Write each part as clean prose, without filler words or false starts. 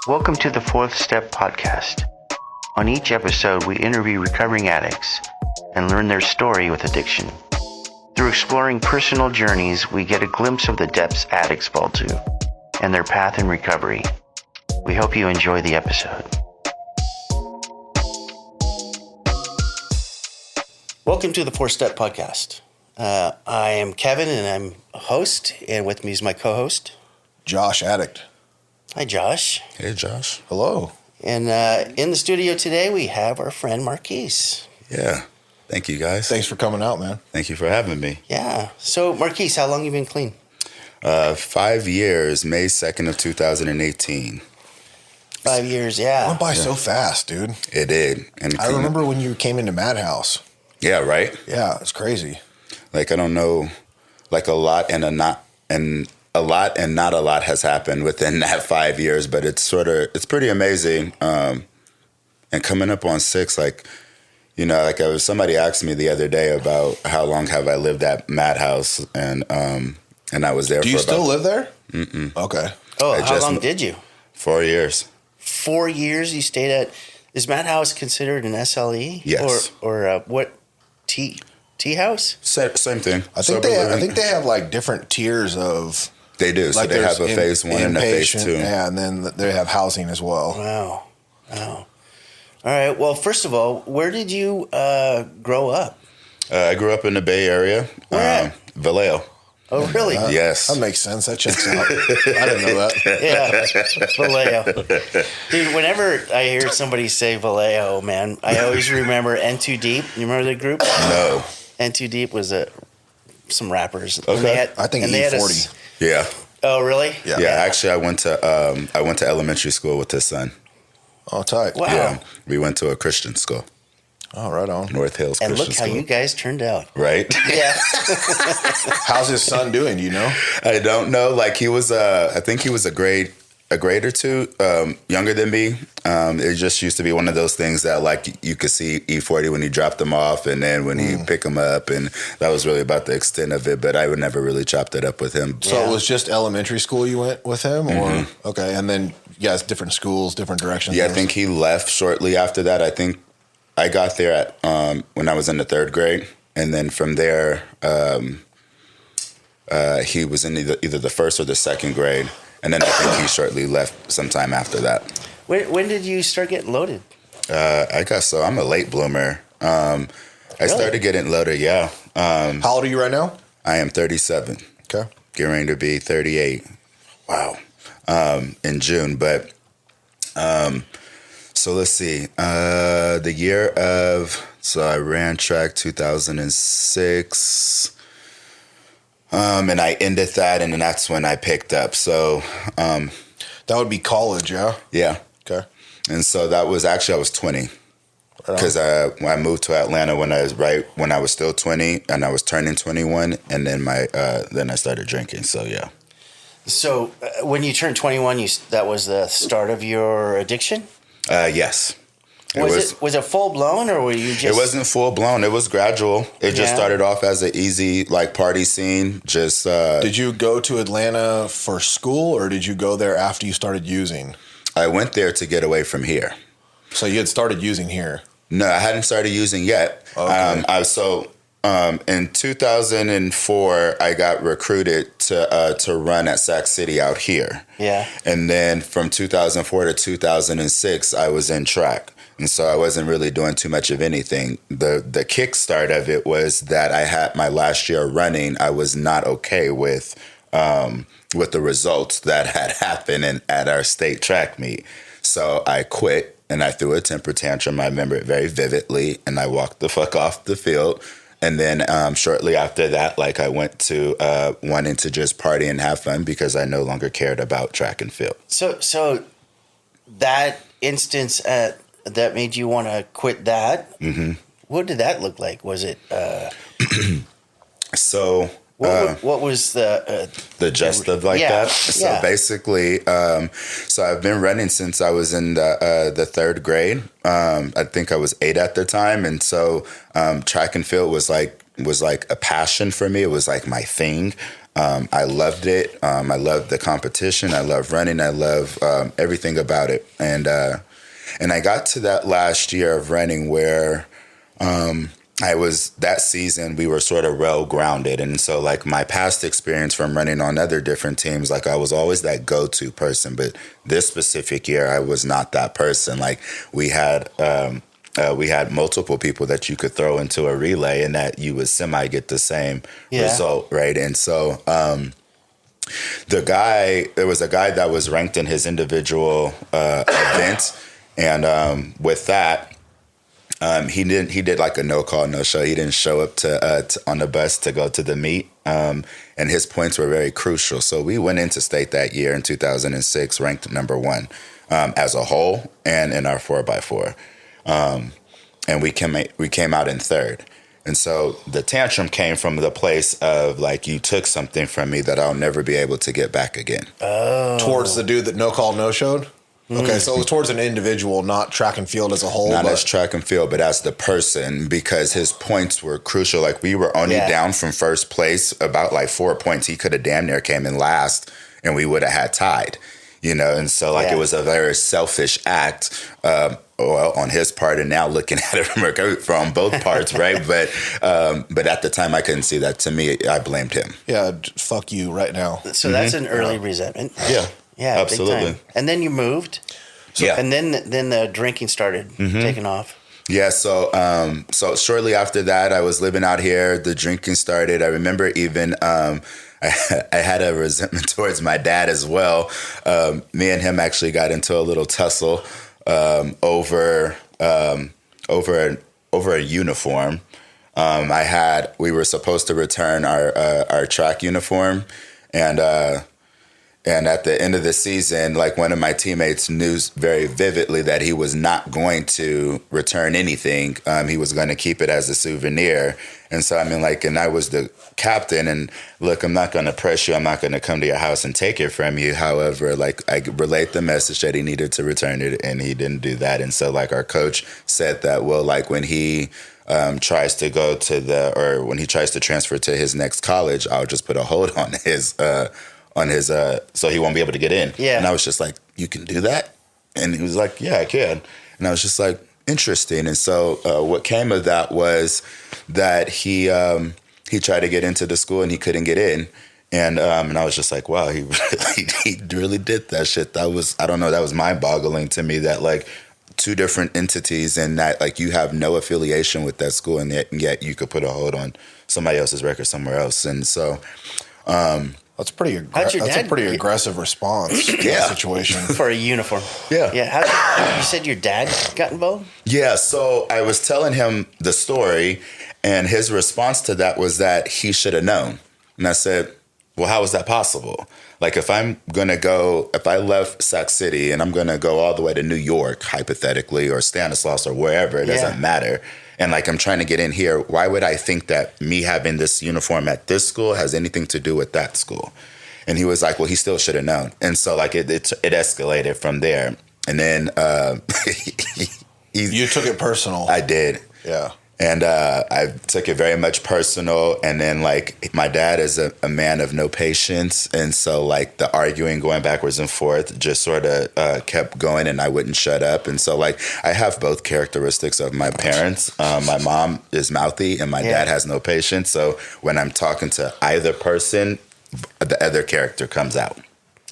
Welcome to the Fourth Step Podcast. On each episode, we interview recovering addicts and learn their story with addiction. Through exploring personal journeys, we get a glimpse of the depths addicts fall to and their path in recovery. We hope you enjoy the episode. Welcome to the Fourth Step Podcast. I am Kevin, and I'm a host, and with me is my co-host, Josh, addict. Hi, Josh. Hey, Josh. Hello. And in the studio today, we have our friend Marquis. Yeah. Thank you, guys. Thanks for coming out, man. Thank you for having me. Yeah. So, Marquis, how long you been clean? 5 years, May 2nd of 2018. 5 years, It yeah. went by so fast, dude. It did. And I remember when you came into Madhouse. Yeah, right? Yeah, it's crazy. Like, I don't know, like a lot and not a lot has happened within that 5 years, but it's pretty amazing. And coming up on 6, like, you know, like somebody asked me the other day about how long have I lived at Madhouse, and I was there. Do you still live there? Mm-mm. Okay. Oh, how long did you? 4 years. 4 years you stayed at. Is Madhouse considered an SLE? Yes. Or what? Tea house? Same thing. I think they have like different tiers of. They do. So like they have a phase 1 and a phase 2. Yeah, and then they have housing as well. Wow. All right. Well, first of all, where did you grow up? I grew up in the Bay Area. Where at? Vallejo. Oh, really? Yes. That makes sense. That checks out. I didn't know that. Yeah, Vallejo. Dude, whenever I hear somebody say Vallejo, man, I always remember N2 Deep. You remember the group? No. N2 Deep was some rappers. Okay. I think and they had E40. Yeah. Oh, really? Yeah. Yeah. Actually, I went to elementary school with his son. Oh, tight. Wow. Yeah. We went to a Christian school, Oh, right on. North Hills And Christian look how School. you guys turned out. Right. Yeah. How's his son doing? Do you know? I don't know. Like he was, I think he was a grade or two younger than me. It just used to be one of those things that like you could see E40 when he dropped him off, and then when he pick him up, and that was really about the extent of it. But I would never really chopped it up with him. So Yeah. it was just elementary school you went with him, or okay, and then it's different schools, different directions. Yeah, I think he left shortly after that. I think I got there at when I was in the 3rd grade, and then from there he was in either the 1st or the 2nd grade, and then I think he shortly left sometime after that. When did you start getting loaded? I guess so. I'm a late bloomer. I started getting loaded. Yeah. How old are you right now? I am 37. Okay. Getting ready to be 38. Wow. In June, but. So let's see. The year of, so I ran track 2006, and I ended that, and then that's when I picked up. So, That would be college, yeah. yeah, Okay. and so that was actually I was 20 because I moved to Atlanta when I was still 20, and I was turning 21, and then then I started drinking. So yeah. So when you turned 21, that was the start of your addiction? Yes. Was it full blown, or were you just? It wasn't full blown. It was gradual. It just Yeah. started off as an easy like party scene. Just Did you go to Atlanta for school, or did you go there after you started using? I went there to get away from here. So you had started using here. No, I hadn't started using yet. Okay. In 2004, I got recruited to run at Sac City out here. Yeah. And then from 2004 to 2006, I was in track. And so I wasn't really doing too much of anything. The kickstart of it was that I had my last year running. I was not okay with the results that had happened at our state track meet. So I quit and I threw a temper tantrum. I remember it very vividly, and I walked the fuck off the field. And then shortly after that, like I went to wanting to just party and have fun because I no longer cared about track and field. So that instance that made you want to quit that. Mm-hmm. What did that look like? Was it? So what was the gist of like yeah, that? So yeah. basically, so I've been running since I was in the 3rd grade. I think I was 8 at the time, and so track and field was like a passion for me. It was like my thing. I loved it. I loved the competition. I love running. I love everything about it. And I got to that last year of running where that season we were sort of well grounded. And so like my past experience from running on other different teams, like I was always that go-to person. But this specific year, I was not that person. Like we had multiple people that you could throw into a relay and that you would semi get the same result, right? And so there was a guy that was ranked in his individual event, and with that, he did like a no call, no show. He didn't show up to on the bus to go to the meet, and his points were very crucial. So we went into state that year in 2006, ranked number 1 as a whole, and in our 4x4. And we came out in 3rd. And so the tantrum came from the place of like, you took something from me that I'll never be able to get back again. Oh. Towards the dude that no call, no showed? Okay, so it was towards an individual, not track and field as a whole. Not as track and field, but as the person, because his points were crucial. Like we were only down from first place about like 4 points. He could have damn near came in last and we would have had tied, And so like it was a very selfish act, on his part, and now looking at it from both parts, right? But at the time I couldn't see that. To me, I blamed him. Yeah, fuck you right now. So that's an early resentment. Yeah. Yeah, absolutely. Big time. And then you moved. And then the drinking started taking off. Yeah, so shortly after that, I was living out here. The drinking started. I remember even I had a resentment towards my dad as well. Me and him actually got into a little tussle over a uniform. We were supposed to return our track uniform, and at the end of the season, like one of my teammates knew very vividly that he was not going to return anything. He was going to keep it as a souvenir. And so, and I was the captain, and look, I'm not going to press you. I'm not going to come to your house and take it from you. However, like I relayed the message that he needed to return it, and he didn't do that. And so like our coach said that, well, like when he tries to when he tries to transfer to his next college, I'll just put a hold on his so he won't be able to get in. Yeah. And I was just like, you can do that? And he was like, yeah, I can. And I was just like, interesting. And so what came of that was that he tried to get into the school and he couldn't get in. And I was just like, wow, he really did that shit. That was mind-boggling to me, that like 2 different entities, and that like you have no affiliation with that school, and yet you could put a hold on somebody else's record somewhere else. And so that's a pretty aggressive response to that situation. For a uniform. Yeah. Yeah. You said your dad got involved? Yeah. So I was telling him the story, and his response to that was that he should have known. And I said, well, how is that possible? Like if I left Sac City and I'm going to go all the way to New York, hypothetically, or Stanislaus or wherever, it doesn't matter. And like, I'm trying to get in here. Why would I think that me having this uniform at this school has anything to do with that school? And he was like, well, he still should have known. And so like it escalated from there. And then you took it personal. I did. Yeah. And I took it very much personal. And then, like, my dad is a man of no patience. And so, like, the arguing going backwards and forth just sort of kept going, and I wouldn't shut up. And so, like, I have both characteristics of my parents. My mom is mouthy, and my dad has no patience. So when I'm talking to either person, the other character comes out.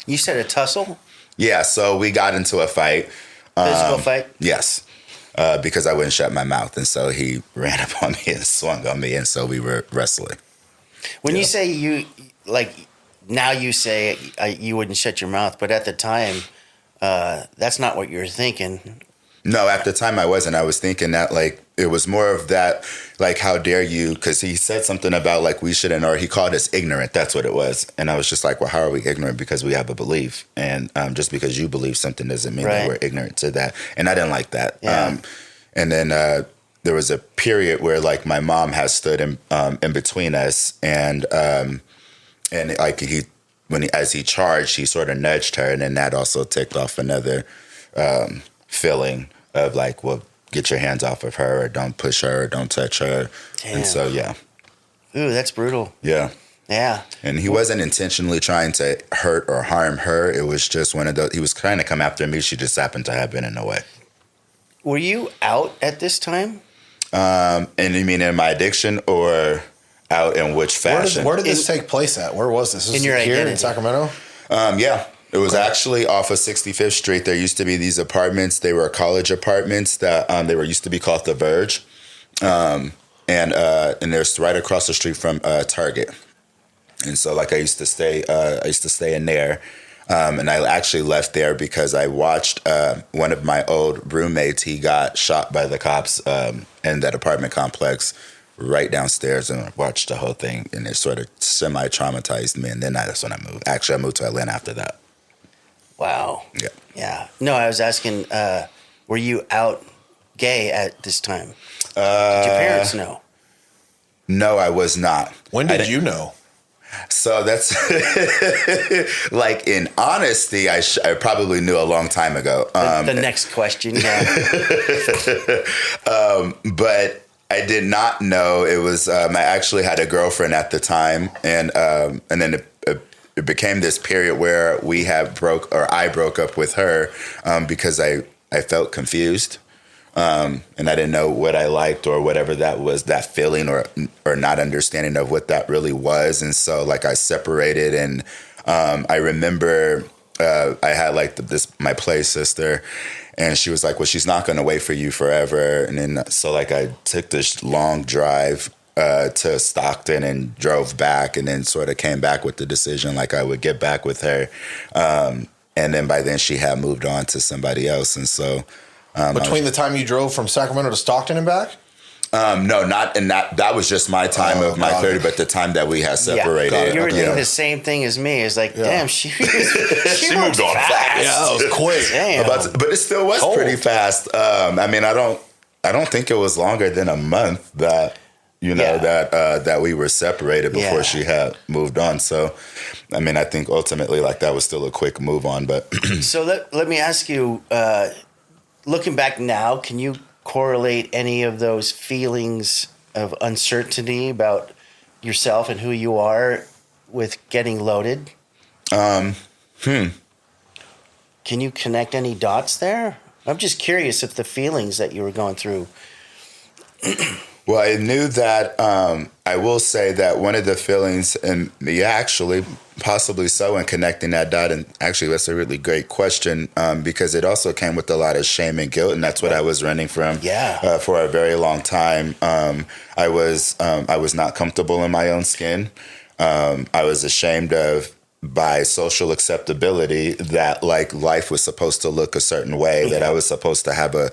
You said a tussle? Yeah, so we got into a fight. Physical fight? Yes. Because I wouldn't shut my mouth. And so he ran up on me and swung on me. And so we were wrestling. When you say now you say you wouldn't shut your mouth, but at the time, that's not what you were thinking. No, at the time I wasn't. I was thinking that, like, it was more of that, like, how dare you? Because he said something about, like, we shouldn't, or he called us ignorant. That's what it was. And I was just like, well, how are we ignorant? Because we have a belief. And just because you believe something doesn't mean that we're ignorant to that. And I didn't like that. Yeah. And then there was a period where, like, my mom has stood in between us. And like, as he charged, he sort of nudged her. And then that also ticked off another feeling of, like, well, get your hands off of her, or don't push her, or don't touch her. Damn. And so, yeah. Ooh, that's brutal. Yeah. Yeah. And he wasn't intentionally trying to hurt or harm her. It was just one of those. He was trying to come after me. She just happened to have been in the way. Were you out at this time? And you mean in my addiction or out in which fashion? Where did this take place at? Where was this? In your here identity. in Sacramento? Yeah. It was actually off of 65th Street. There used to be these apartments. They were college apartments that they were used to be called The Verge. And there's right across the street from Target. And so like I used to stay in there. And I actually left there because I watched one of my old roommates. He got shot by the cops in that apartment complex right downstairs, and I watched the whole thing, and it sort of semi-traumatized me. And then that's when I moved. Actually, I moved to Atlanta after that. Wow. Yeah. Yeah. No, I was asking, were you out gay at this time? Did your parents know? No, I was not. When did you know? So that's like, in honesty, I probably knew a long time ago. The next question. Yeah. But I did not know. It was I actually had a girlfriend at the time, and then it became this period where I broke up with her because I felt confused. And I didn't know what I liked or whatever that was, that feeling or not understanding of what that really was. And so like I separated, and I remember I had like my play sister, and she was like, well, she's not going to wait for you forever. And then so like I took this long drive to Stockton and drove back, and then sort of came back with the decision like I would get back with her. And then by then she had moved on to somebody else. And so Between the time you drove from Sacramento to Stockton and back? No, not in that was just my time of my 30, but the time that we had separated. Yeah. You were you doing know. the same thing as me. It's like, damn, she moved on fast. Yeah, that was quick. Damn. But it still was pretty fast. I mean, I don't think it was longer than a month that that we were separated before she had moved on. So, I mean, I think ultimately like that was still a quick move on. But So let me ask you, looking back now, can you correlate any of those feelings of uncertainty about yourself and who you are with getting loaded? Can you connect any dots there? I'm just curious if the feelings that you were going through. well, I knew that I will say that one of the feelings, and actually, possibly so, in connecting that dot, and actually that's a really great question because it also came with a lot of shame and guilt, and that's what I was running from for a very long time. I was not comfortable in my own skin. I was ashamed of by social acceptability that like life was supposed to look a certain way, that I was supposed to have a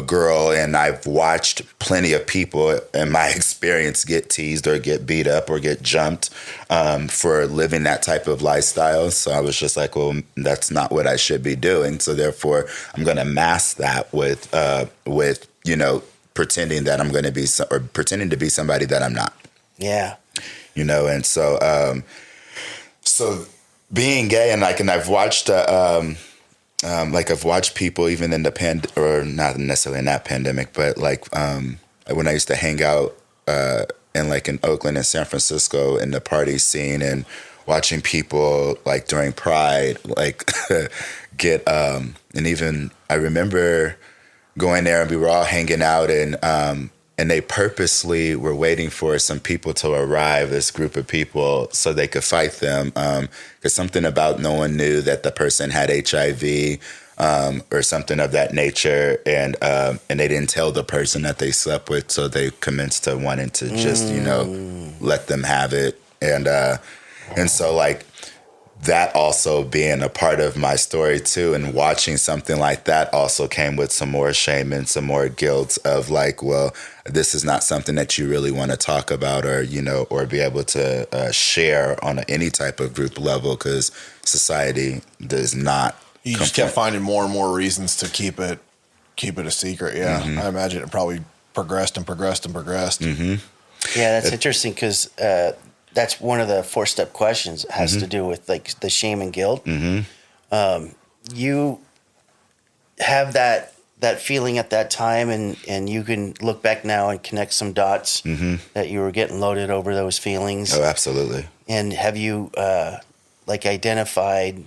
girl, and I've watched plenty of people in my experience get teased or get beat up or get jumped for living that type of lifestyle. So I was just like, well, that's not what I should be doing. So therefore, I'm going to mask that with pretending that I'm going to be or pretending to be somebody that I'm not. Yeah. And so so being gay, and I've watched I've watched people even in the or not necessarily in that pandemic, but like when I used to hang out in Oakland and San Francisco in the party scene, and watching people like during Pride like get and even I remember going there and we were all hanging out, and they purposely were waiting for some people to arrive, this group of people, so they could fight them. Because something about no one knew that the person had HIV or something of that nature. And they didn't tell the person that they slept with. So they commenced to wanting to just, let them have it. And so like, that also being a part of my story too, and watching something like that also came with some more shame and some more guilt of like, well, this is not something that you really want to talk about or be able to share on any type of group level, because society does not. You just kept finding more and more reasons to keep it a secret. Yeah, I imagine it probably progressed and progressed and progressed. Mm-hmm. Yeah, that's interesting because that's one of the 4-step questions. It has to do with like the shame and guilt. You have that that feeling at that time, and you can look back now and connect some dots that you were getting loaded over those feelings. Oh, absolutely. And have you like identified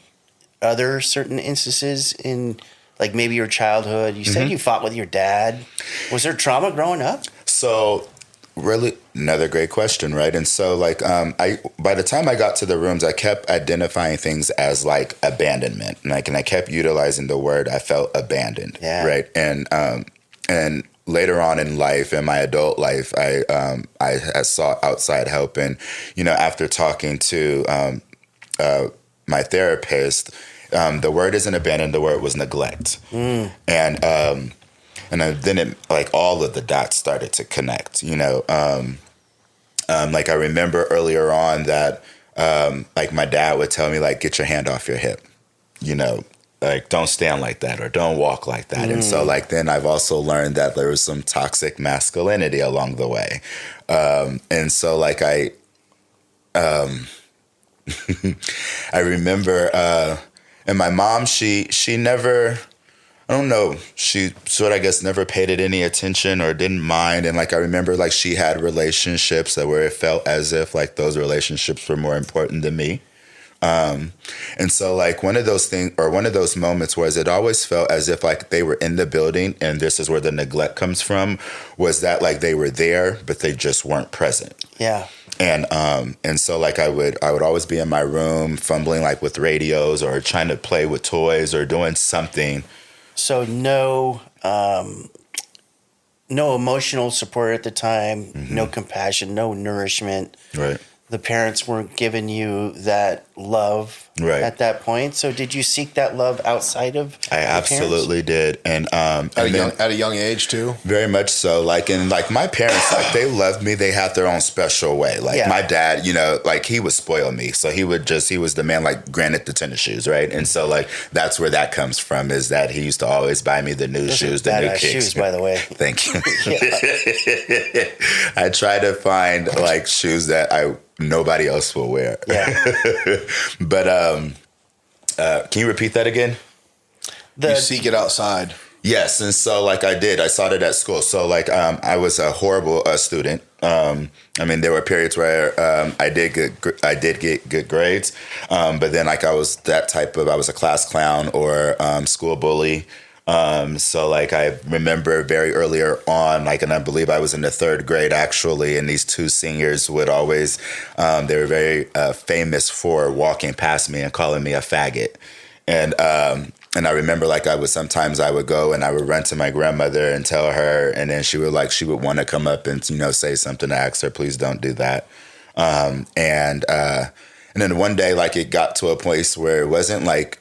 other certain instances in like maybe your childhood? You said you fought with your dad. Was there trauma growing up? So really another great question, right? And so like I by the time I got to the rooms, I kept identifying things as like abandonment. And I kept utilizing the word I felt abandoned. Yeah. Right. And later on in life, in my adult life, I had sought outside help. And, you know, after talking to my therapist, the word isn't abandoned, the word was neglect. And then it, like all of the dots started to connect, you know. Like I remember earlier on that like my dad would tell me like, get your hand off your hip, you know, like don't stand like that or don't walk like that. And so like then I've also learned that there was some toxic masculinity along the way. And so like I remember, and my mom, she never, I don't know, she sort of, I guess, never paid it any attention or didn't mind. And like I remember like she had relationships that where it felt as if like those relationships were more important than me. And so like one of those things or one of those moments was it always felt as if like they were in the building, and this is where the neglect comes from, was that like they were there, but they just weren't present. Yeah. And so like I would always be in my room fumbling like with radios or trying to play with toys or doing something. So no emotional support at the time, no compassion, no nourishment. Right. The parents weren't giving you that love at that point. So did you seek that love outside of I absolutely did. And at a young age too? Very much so. Like, and like my parents, like they loved me. They had their own special way. Like my dad, you know, like he would spoil me. So he was the man, like granted the tennis shoes. Right. And so like, that's where that comes from, is that he used to always buy me the new shoes, the new kicks. Shoes, by the way. Thank you. I try to find like shoes that nobody else will wear. Yeah. But can you repeat that again? You seek it outside. Yes, and so like I sought it at school. So like I was a horrible student. I mean, there were periods where I did get good grades, but then like I was a class clown or school bully. So like I remember very earlier on, like, and I believe I was in the third grade actually, and these two seniors would always, they were very famous for walking past me and calling me a faggot. And I remember like I would go and I would run to my grandmother and tell her, and then she would want to come up and, you know, say something to ask her, please don't do that. And then one day, like it got to a place where it wasn't like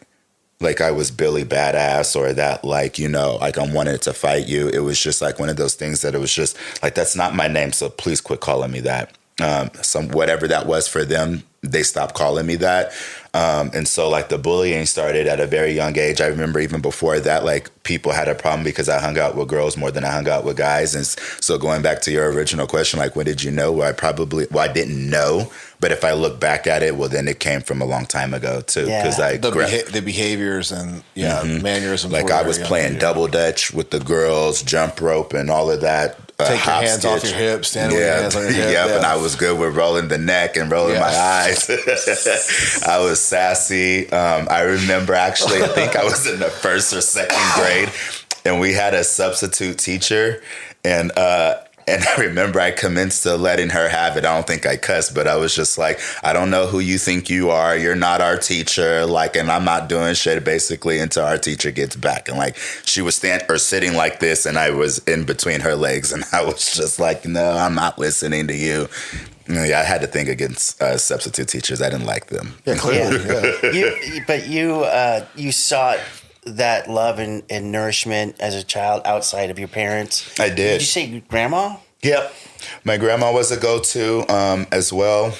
I was Billy Badass or that, like, you know, like I wanted to fight you. It was just like one of those things that it was just like, that's not my name, so please quit calling me that. Whatever that was for them, they stopped calling me that. And so like the bullying started at a very young age. I remember even before that, like people had a problem because I hung out with girls more than I hung out with guys. And so going back to your original question, like, when did you know? Well, I didn't know. But if I look back at it, well, then it came from a long time ago too. Because the behaviors and mannerisms. Like I was playing double dutch with the girls, jump rope, and all of that. Take your hands off your hips, stand with your hands on your hips. Yep, and I was good with rolling the neck and rolling my eyes. I was sassy. I remember actually, I think I was in the first or second grade, and we had a substitute teacher, and I remember I commenced to letting her have it. I don't think I cussed, but I was just like, I don't know who you think you are. You're not our teacher. Like, and I'm not doing shit basically until our teacher gets back. And like, she was sitting like this, and I was in between her legs, and I was just like, no, I'm not listening to you. Yeah, I had to think against substitute teachers. I didn't like them. Yeah, clearly. Yeah. You sought that love and nourishment as a child outside of your parents. I did. Did you say grandma? Yep. My grandma was a go-to as well.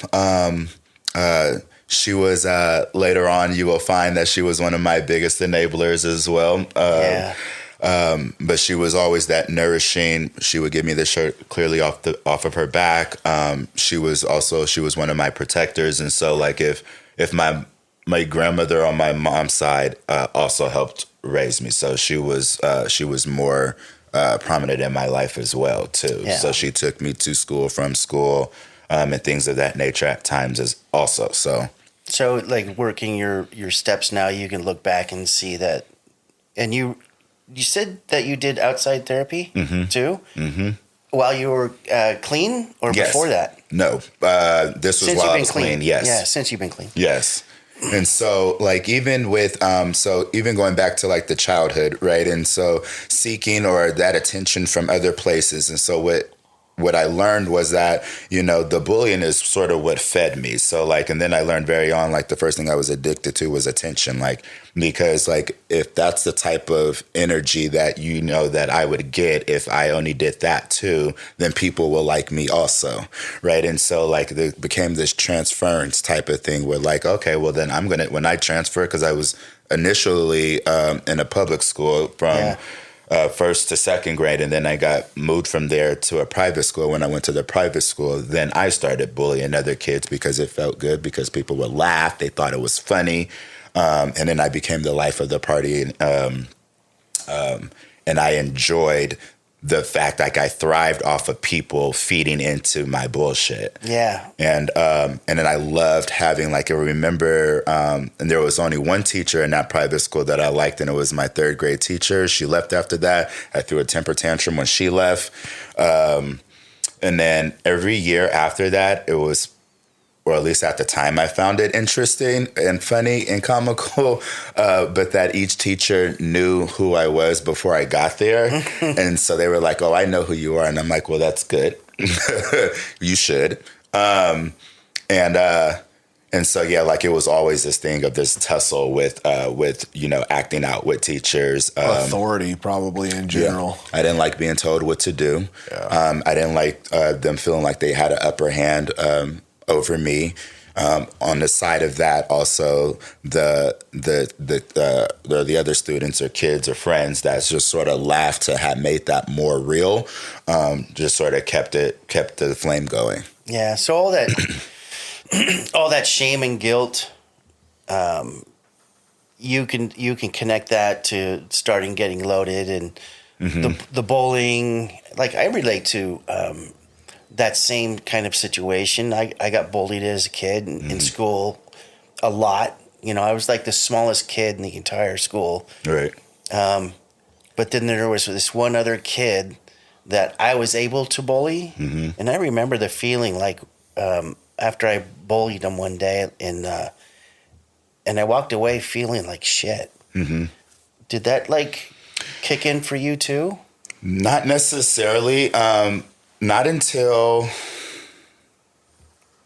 She was, later on, you will find that she was one of my biggest enablers as well. But she was always that nourishing. She would give me the shirt clearly off of her back. She was one of my protectors. And so like if my grandmother on my mom's side also helped raised me. So she was more prominent in my life as well too. Yeah. So she took me to school, from school, and things of that nature at times as also. So like working your steps now, you can look back and see that. And you said that you did outside therapy too? Mm-hmm. While you were clean or Yes. before that? No, this was Since while you've I been was clean. clean. Yes. Yeah, since you've been clean. Yes. And so like even with so even going back to like the childhood, right? And so seeking or that attention from other places. And so what I learned was that, you know, the bullying is sort of what fed me. So like, and then I learned very on, like the first thing I was addicted to was attention. Like, because like, if that's the type of energy that, you know, that I would get if I only did that too, then people will like me also. Right. And so like there became this transference type of thing where like, okay, well then when I transfer, cause I was initially in a public school from first to second grade, and then I got moved from there to a private school. When I went to the private school, then I started bullying other kids because it felt good, because people would laugh, they thought it was funny, and then I became the life of the party, and I enjoyed the fact like I thrived off of people feeding into my bullshit. Yeah. And then I loved having, like, I remember, and there was only one teacher in that private school that I liked, and it was my third grade teacher. She left after that. I threw a temper tantrum when she left. And then every year after that, it was, or at least at the time, I found it interesting and funny and comical, but that each teacher knew who I was before I got there. And so they were like, oh, I know who you are. And I'm like, well, that's good. You should. And so, yeah, like it was always this thing of this tussle with, you know, acting out with teachers. Authority, probably in general. Yeah. I didn't like being told what to do. Yeah. I didn't like them feeling like they had an upper hand over me. On the side of that, also the other students or kids or friends that just sort of laughed to have made that more real, just sort of kept the flame going. Yeah. So all that all that shame and guilt, you can connect that to starting getting loaded and the bullying. Like I relate to that same kind of situation. I got bullied as a kid in school a lot. You know, I was like the smallest kid in the entire school. Right. But then there was this one other kid that I was able to bully. And I remember the feeling like after I bullied him one day and I walked away feeling like shit. Did that like kick in for you too? Not necessarily. Not until,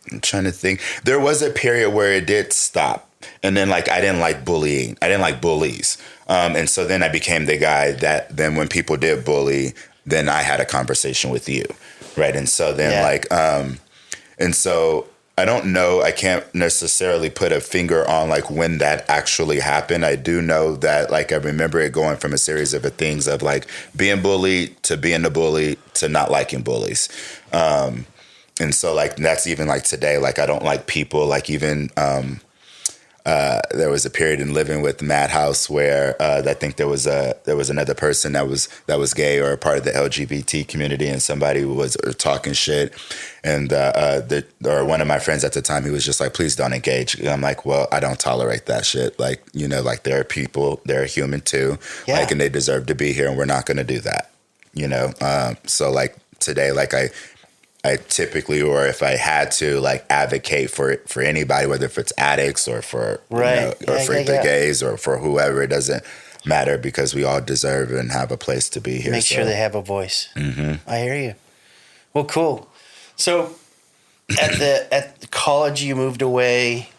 I'm trying to think. There was a period where it did stop. And then like I didn't like bullying. I didn't like bullies. And so then I became the guy that then when people did bully, then I had a conversation with you. Right. And so then like, and so I don't know, I can't necessarily put a finger on like when that actually happened. I do know that like I remember it going from a series of things of like being bullied to being the bully to not liking bullies. And so like that's even like today, like I don't like people, like even there was a period in living with Madhouse where I think there was another person that was gay or a part of the LGBT community, and somebody was talking shit, and or one of my friends at the time, he was just like, please don't engage. And I'm like, well, I don't tolerate that shit. Like, you know, like there are people, they're human too, like, and they deserve to be here, and we're not going to do that, you know. So like today, like I typically, or if I had to, like advocate for anybody, whether if it's addicts or for you know, or for the gays or for whoever, it doesn't matter, because we all deserve and have a place to be here. Make sure they have a voice. I hear you. Well, cool. So at the college, you moved away,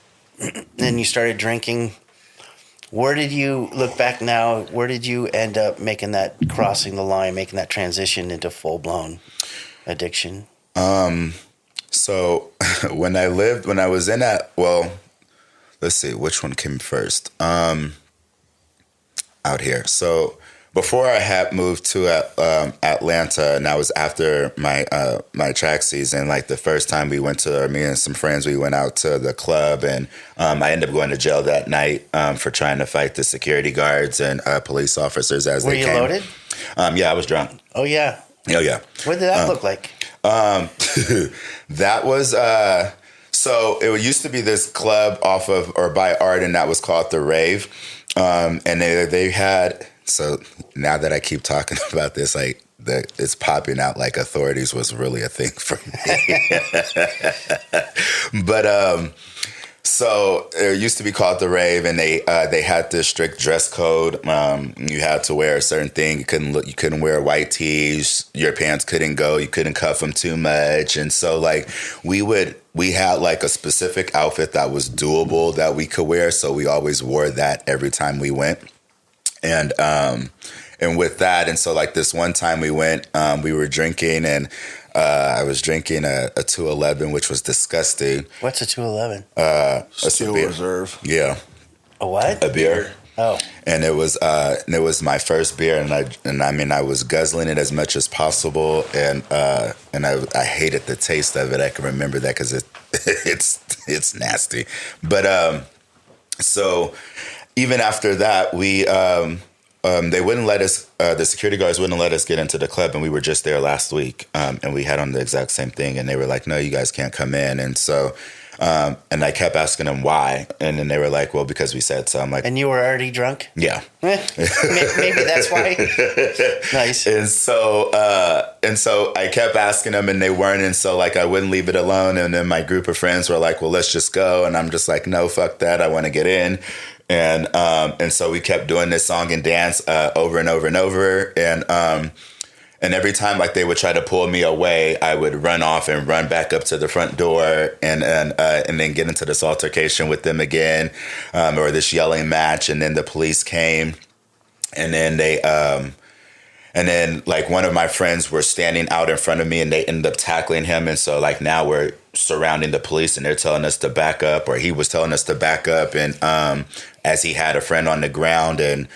then you started drinking. Where did you look back now? Where did you end up making that crossing the line, making that transition into full blown addiction? So when I was in that, well, let's see, which one came first? Out here. So before I had moved to Atlanta, and that was after my track season. Like the first time we went to, me and some friends, we went out to the club, and I ended up going to jail that night for trying to fight the security guards and police officers as they came. Were you loaded? Yeah, I was drunk. Oh yeah. Oh yeah. What did that look like? That was so it used to be this club off of or by Arden that was called the Rave, and they had. So now that I keep talking about this, like it's popping out like authorities was really a thing for me. But so it used to be called the Rave, and they had this strict dress code. You had to wear a certain thing. You couldn't wear white tees. Your pants couldn't go. You couldn't cuff them too much. And so like we had like a specific outfit that was doable that we could wear. So we always wore that every time we went. And with that, and so like this one time we went, we were drinking, and I was drinking a 211, which was disgusting. What's a 211? Steel Reserve. Yeah. A what? A beer. Oh. And it was my first beer, and I was guzzling it as much as possible, and I hated the taste of it. I can remember that because it's nasty, but so. Even after that, they wouldn't let us. The security guards wouldn't let us get into the club, and we were just there last week, and we had on the exact same thing. And they were like, "No, you guys can't come in." And so, and I kept asking them why, and then they were like, "Well, because we said so." I'm like, "And you were already drunk?" Yeah, maybe that's why. Nice. And so I kept asking them, and they weren't. And so like I wouldn't leave it alone. And then my group of friends were like, "Well, let's just go." And I'm just like, "No, fuck that. I want to get in." And so we kept doing this song and dance over and over and over, and every time like they would try to pull me away, I would run off and run back up to the front door, and then get into this altercation with them again, or this yelling match, and then the police came, and then and then like one of my friends were standing out in front of me, and they ended up tackling him, and so like now we're surrounding the police, and they're telling us to back up, or he was telling us to back up, and as he had a friend on the ground, and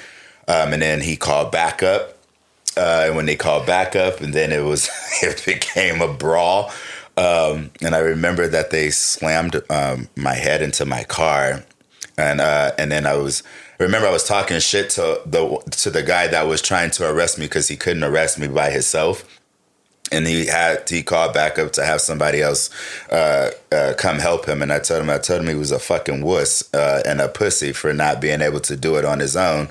then he called backup, and when they called backup, and then it became a brawl, and I remember that they slammed my head into my car, and then I was talking shit to the guy that was trying to arrest me because he couldn't arrest me by himself. And he called back up to have somebody else come help him. And I told him he was a fucking wuss and a pussy for not being able to do it on his own.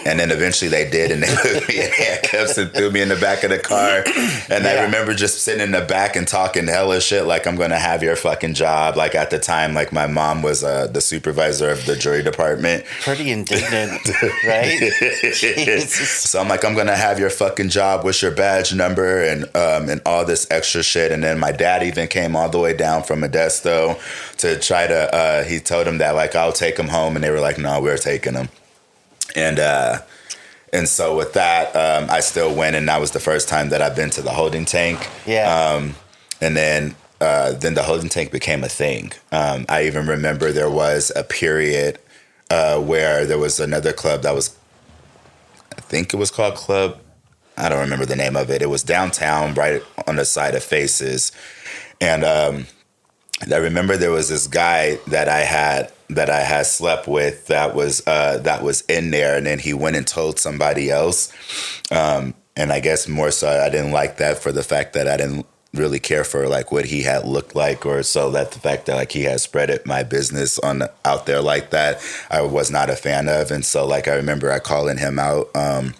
And then eventually they did, and they put me in handcuffs and threw me in the back of the car. And I remember just sitting in the back and talking hella shit, like, I'm going to have your fucking job. Like, at the time, like, my mom was the supervisor of the jury department. Pretty indignant, right? So I'm like, I'm going to have your fucking job. What's your badge number? And all this extra shit. And then my dad even came all the way down from Modesto to try to, he told him that, like, I'll take him home. And they were like, no, we're taking him. And so with that, I still went, and that was the first time that I've been to the holding tank. Yeah. And then the holding tank became a thing. I even remember there was a period where there was another club that was, I think it was called Club. I don't remember the name of it. It was downtown, right on the side of Faces, and I remember there was this guy that I had slept with that was in there, and then he went and told somebody else. And I guess more so I didn't like that for the fact that I didn't really care for like what he had looked like, or so that the fact that like he had spreaded my business out there like that, I was not a fan of. And so like I remember I calling him out, and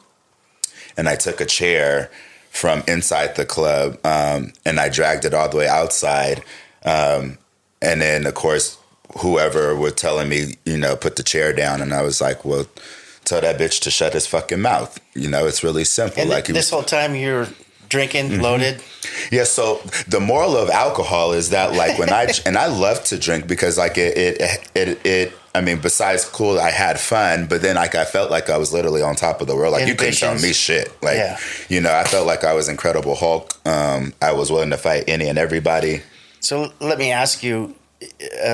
I took a chair from inside the club, and I dragged it all the way outside. And then, of course, whoever was telling me, put the chair down. And I was like, well, tell that bitch to shut his fucking mouth. It's really simple. And like this whole time you're drinking, loaded? Yeah, so the moral of alcohol is that, like, when I love to drink because, like, it I mean, besides cool, I had fun, but then, like, I felt like I was literally on top of the world. Like, you couldn't tell me shit. Like, I felt like I was Incredible Hulk. I was willing to fight any and everybody. So let me ask you,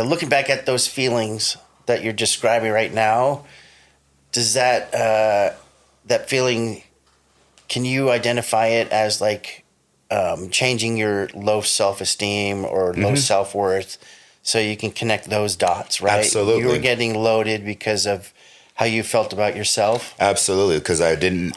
looking back at those feelings that you're describing right now, does that that feeling, can you identify it as like changing your low self-esteem or low self-worth so you can connect those dots, right? Absolutely. You were getting loaded because of how you felt about yourself? Absolutely, because I didn't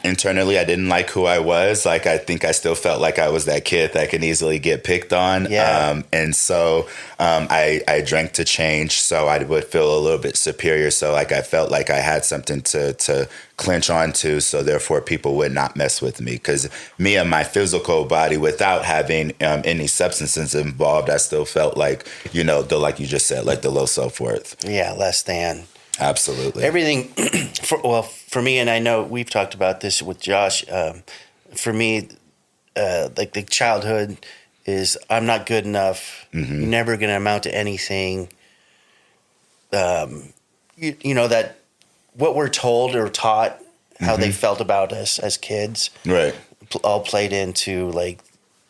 like who I was. Like, I think I still felt like I was that kid that can easily get picked on. Yeah. And so I drank to change, so I would feel a little bit superior. So like I felt like I had something to clinch onto, so therefore people would not mess with me. Because me and my physical body, without having any substances involved, I still felt like, like you just said, like the low self-worth. Yeah, less than. Absolutely. Everything, for me, and I know we've talked about this with Josh, for me, like the childhood is I'm not good enough, never going to amount to anything. You know, that what we're told or taught, how they felt about us as kids, Right. all played into like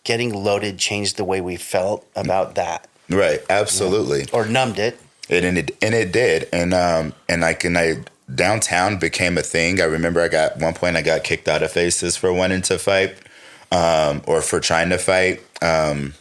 getting loaded changed the way we felt about that. Right. Absolutely. Or numbed it. And it did, and downtown became a thing. I remember at one point I got kicked out of Faces for wanting to fight, or for trying to fight. Moral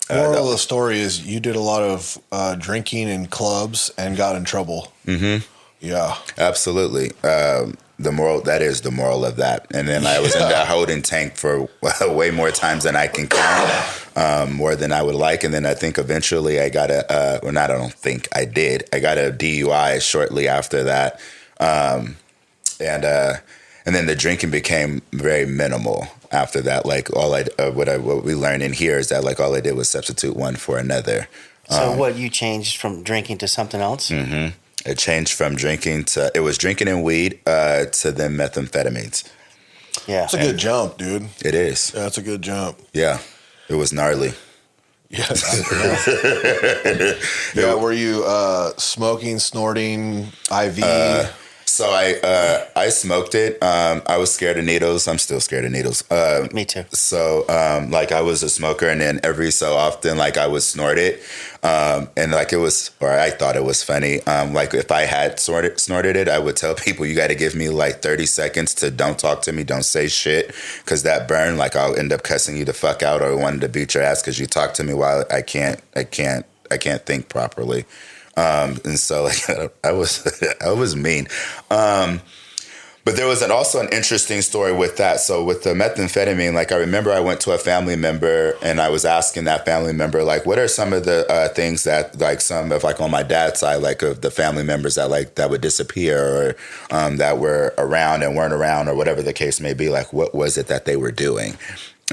of the story is you did a lot of drinking in clubs and got in trouble. Mm-hmm. Yeah, absolutely. That is the moral of that. And then I was in that holding tank for way more times than I can count, more than I would like. And then I think eventually I got I don't think I did. I got a DUI shortly after that. And then the drinking became very minimal after that. Like what we learned in here is that like all I did was substitute one for another. So what, you changed from drinking to something else? Mm-hmm. It changed from drinking and weed to then methamphetamines. Yeah. That's a good jump, dude. It is. Yeah, that's a good jump. Yeah. It was gnarly. Yeah. Yeah. Were you smoking, snorting, IV? So I smoked it. I was scared of needles. I'm still scared of needles. Me too. So like I was a smoker, and then every so often like I would snort it, and like I thought it was funny. Like if I had snorted it, I would tell people, you got to give me like 30 seconds to don't talk to me, don't say shit, because that burn, like I'll end up cussing you the fuck out or wanting to beat your ass because you talk to me while I can't think properly. And so like I was mean. But there was also an interesting story with that. So with the methamphetamine, like I remember I went to a family member and I was asking that family member, like, what are some of the things that like some of like on my dad's side, like of the family members that would disappear or that were around and weren't around or whatever the case may be, like what was it that they were doing?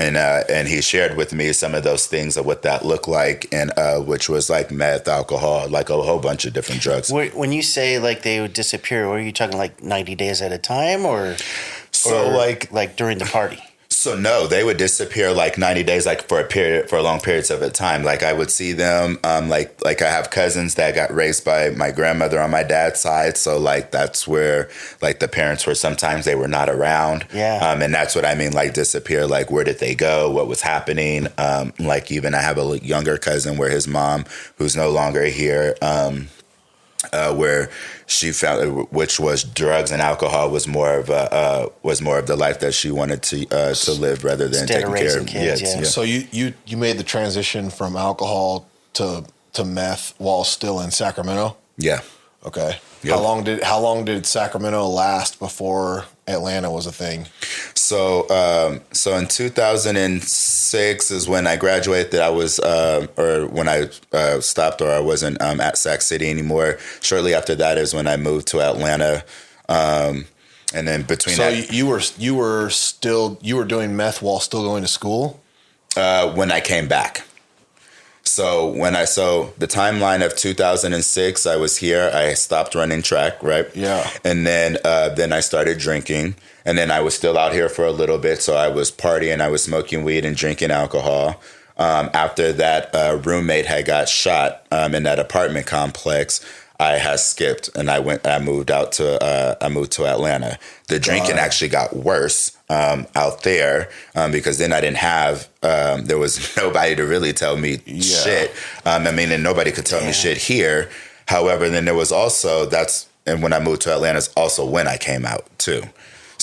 And he shared with me some of those things of what that looked like, and which was like meth, alcohol, like a whole bunch of different drugs. When you say like they would disappear, were you talking like 90 days at a time, or like during the party? So no, they would disappear like 90 days, like for long periods of a time. Like I would see them, like I have cousins that got raised by my grandmother on my dad's side. So like that's where like the parents were, sometimes they were not around. Yeah. And that's what I mean, like disappear, like where did they go? What was happening? Like even I have a younger cousin where his mom, who's no longer here, where she found, which was drugs and alcohol was more of the life that she wanted to live rather than taking care of kids. Yeah. So you made the transition from alcohol to meth while still in Sacramento? Yeah. Okay. Yep. How long did Sacramento last before Atlanta was a thing? So in 2006 is when I graduated. I was or when I stopped, or I wasn't at Sac City anymore. Shortly after that is when I moved to Atlanta. And then between you were doing meth while still going to school? When I came back. So the timeline of 2006, I was here. I stopped running track, right? Yeah. And then I started drinking, and then I was still out here for a little bit. So I was partying, I was smoking weed and drinking alcohol. After that, a roommate had got shot in that apartment complex. I had skipped, and I moved to Atlanta. The drinking actually got worse out there because then I didn't have, there was nobody to really tell me shit. And nobody could tell me shit here. However, then there was also, and when I moved to Atlanta is also when I came out too.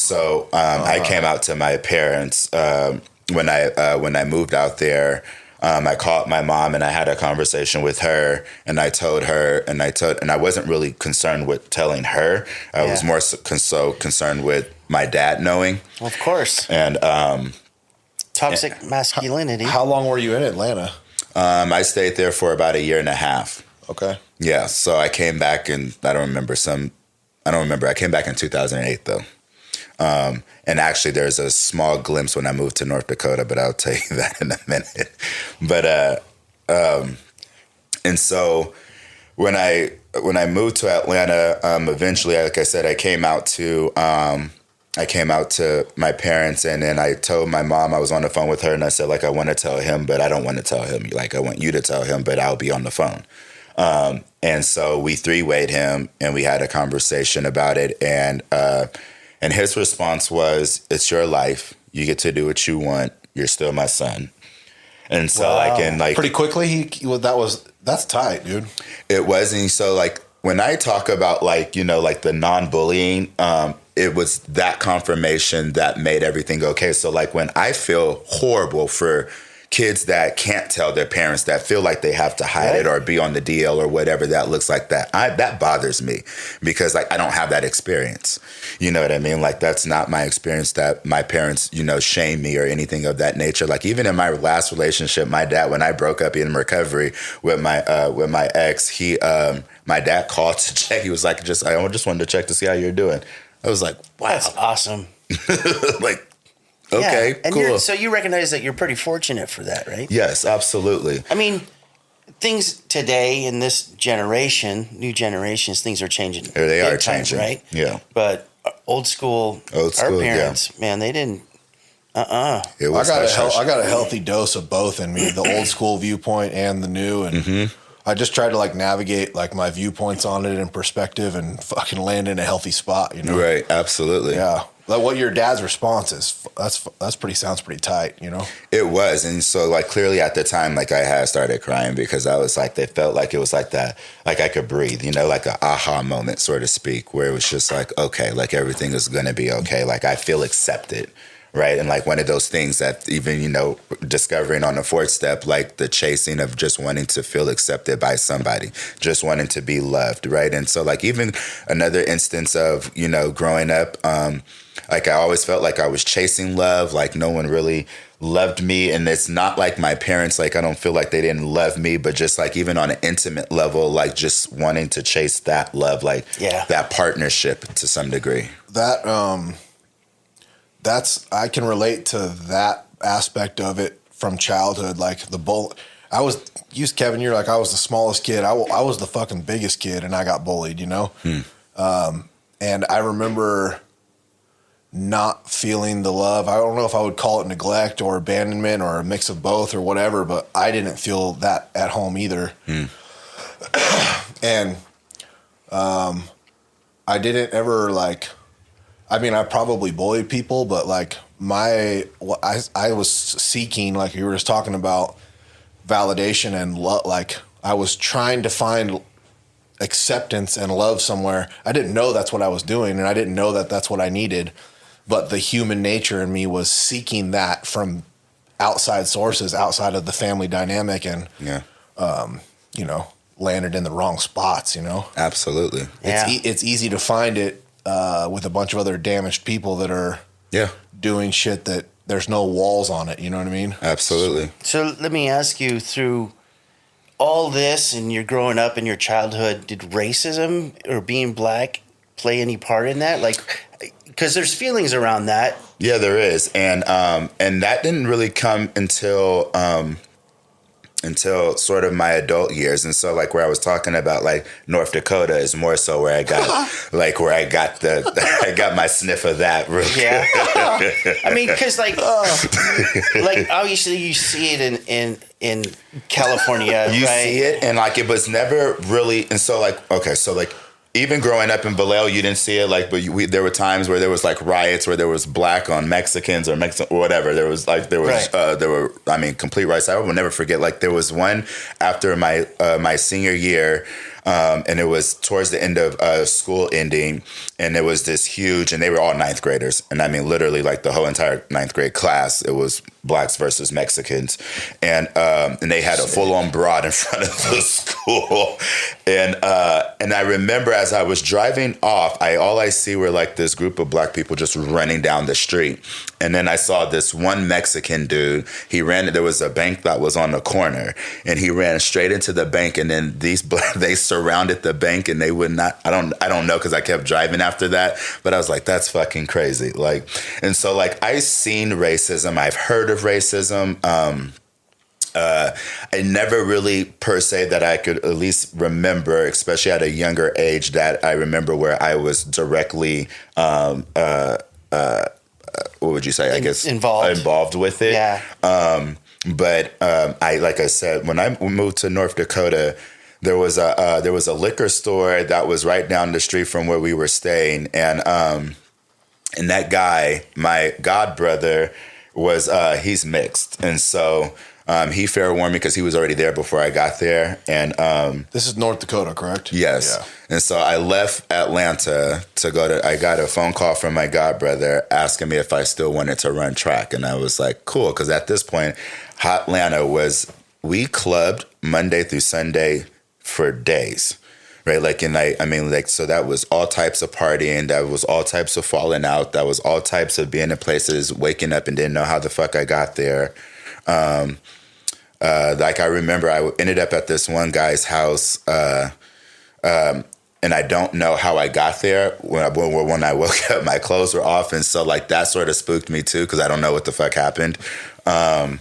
So I came out to my parents when I moved out there. I called my mom and I had a conversation with her, and I told her, and I wasn't really concerned with telling her. I was more so concerned with my dad knowing. Of course. And toxic masculinity. How long were you in Atlanta? I stayed there for about 1.5 years. Okay. Yeah. So I came back, and I don't remember. I came back in 2008 though. And actually, there's a small glimpse when I moved to North Dakota, but I'll tell you that in a minute. But and so when I moved to Atlanta, eventually, like I said, I came out to my parents, and then I told my mom. I was on the phone with her, and I said, like, I want to tell him, but I don't want to tell him. Like, I want you to tell him, but I'll be on the phone. And so we three-wayed him, and we had a conversation about it, and his response was, "It's your life. You get to do what you want. You're still my son." And so, wow. Pretty quickly, that's tight, dude. It was, and so like when I talk about like the non-bullying, it was that confirmation that made everything okay. So like when I feel horrible for kids that can't tell their parents, that feel like they have to hide it or be on the DL or whatever that looks like, that bothers me, because like I don't have that experience. You know what I mean? Like that's not my experience, that my parents, shame me or anything of that nature. Like even in my last relationship, my dad, when I broke up in recovery with my ex, my dad called to check. He was like, I just wanted to check to see how you're doing. I was like, wow. That's awesome. Like, okay, yeah. And cool. So you recognize that you're pretty fortunate for that, right? Yes, absolutely. I mean, things today in this generation, new generations, things are changing. They are changing, right? Yeah. But old school, our parents, man, they didn't. It was I got a healthy dose of both in me, the old school viewpoint and the new, and I just try to like navigate like my viewpoints on it in perspective and fucking land in a healthy spot, Right, absolutely. Yeah. Like what your dad's response is, sounds pretty tight, It was. And so like clearly at the time, like I had started crying, because I was like, they felt like it was like that, like I could breathe, like an aha moment, so to speak, where it was just like, okay, like everything is going to be okay. Like I feel accepted. Right. And like one of those things that even, discovering on the fourth step, like the chasing of just wanting to feel accepted by somebody, just wanting to be loved. Right. And so like even another instance of, growing up, like I always felt like I was chasing love, like no one really loved me. And it's not like my parents, like I don't feel like they didn't love me, but just like even on an intimate level, like just wanting to chase that love, like that partnership to some degree. I can relate to that aspect of it from childhood. Like Kevin, you're like, I was the smallest kid. I was the fucking biggest kid, and I got bullied, And I remember not feeling the love. I don't know if I would call it neglect or abandonment or a mix of both or whatever, but I didn't feel that at home either. And I didn't ever I probably bullied people, but like I was seeking, like you were just talking about, validation and love. Like I was trying to find acceptance and love somewhere. I didn't know that's what I was doing, and I didn't know that that's what I needed. But the human nature in me was seeking that from outside sources, outside of the family dynamic, and landed in the wrong spots. Absolutely. It's easy to find it with a bunch of other damaged people that are doing shit that there's no walls on it. You know what I mean? Absolutely. So let me ask you, through all this and you're growing up in your childhood, did racism or being black play any part in that? Like, because there's feelings around that. Yeah, there is. And that didn't really come until sort of my adult years. And so like where I was talking about, like North Dakota is more so where I got I got my sniff of that. Really. Yeah. I mean, because like obviously you see it in California. You right? see it, and like it was never really. And so like, okay, so like even growing up in Vallejo, you didn't see it, like, but there were times where there was like riots where there was black on Mexicans or whatever. There was complete riots. I will never forget. Like there was one after my senior year. And it was towards the end of school ending, and it was this huge, and they were all ninth graders, and I mean literally like the whole entire ninth grade class. It was blacks versus Mexicans, and they had a full on broad in front of the school, and I remember as I was driving off, all I see were like this group of black people just running down the street, and then I saw this one Mexican dude. He ran. There was a bank that was on the corner, and he ran straight into the bank, and then they surrounded the bank, and they would not. I don't know because I kept driving after that, but I was like, that's fucking crazy. Like, and so like I've seen racism. I've heard of racism. I never really per se that I could at least remember, especially at a younger age, that I remember where I was directly, what would you say? I guess involved with it. Yeah. But like I said, when I moved to North Dakota, there was a liquor store that was right down the street from where we were staying, and that guy, my god brother, was he's mixed, and so. He fair warned me because he was already there before I got there. And this is North Dakota, correct? Yes. Yeah. And so I left Atlanta I got a phone call from my godbrother asking me if I still wanted to run track. And I was like, cool. Because at this point, Atlanta we clubbed Monday through Sunday for days. Right. Like, and I mean, like, so that was all types of partying. That was all types of falling out. That was all types of being in places, waking up and didn't know how the fuck I got there. Like I remember I ended up at this one guy's house, and I don't know how I got there. When I woke up, my clothes were off, and so like that sort of spooked me too because I don't know what the fuck happened. And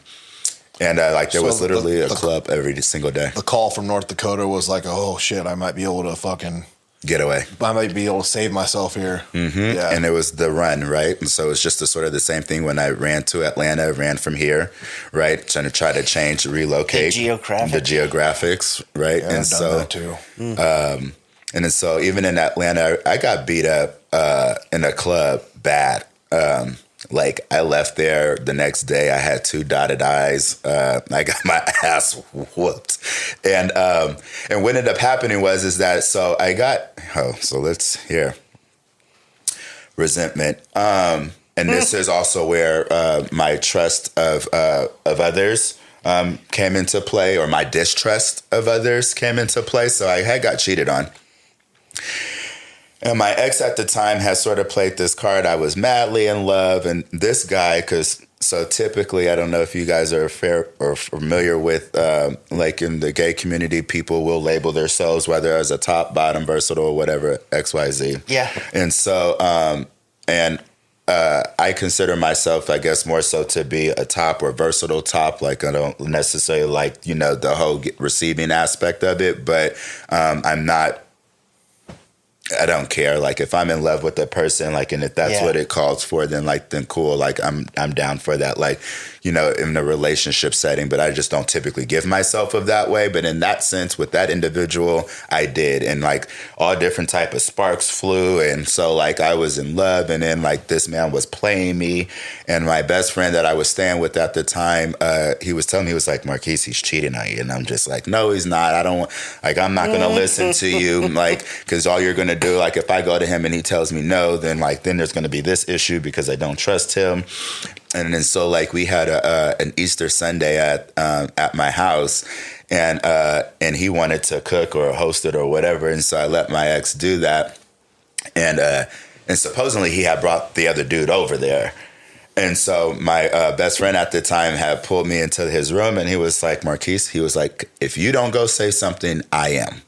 like there was literally a club every single day. The call from North Dakota was like, oh shit, I might be able to fucking get away. I might be able to save myself here. Mm-hmm. Yeah. And it was the run, right? And so it's just sort of the same thing when I ran to Atlanta, ran from here, right? Trying to try to change, relocate. The geographics, right? Yeah, and I've done that too. And then so even in Atlanta, I got beat up in a club bad. Like I left there the next day, I had 2 dotted eyes. I got my ass whooped, and what ended up happening is that so I got so let's hear resentment, and this is also where my trust of others came into play, or my distrust of others came into play. So I got cheated on. And my ex at the time had sort of played this card. I was madly in love. And this guy, so typically, I don't know if you guys are familiar with, like in the gay community, people will label themselves, whether as a top, bottom, versatile, or whatever, XYZ. Yeah. And so, I consider myself, I guess, more so to be a top or versatile top. Like, I don't necessarily like, the whole receiving aspect of it, but I don't care. Like if I'm in love with a person, like, and if that's what it calls for, then cool. Like I'm down for that. Like, in a relationship setting, but I just don't typically give myself of that way. But in that sense, with that individual, I did. And like all different type of sparks flew. And so like I was in love, and then like this man was playing me. And my best friend that I was staying with at the time, he was telling me, he was like, Marquis, he's cheating on you. And I'm just like, no, he's not. I'm not going to listen to you. Like, cause all you're going to do, like if I go to him and he tells me no, then there's going to be this issue because I don't trust him. And then so like we had an Easter Sunday at my house, and he wanted to cook or host it or whatever, and so I let my ex do that, and supposedly he had brought the other dude over there, and so my best friend at the time had pulled me into his room, and he was like, Marquise, he was like, if you don't go say something, I am,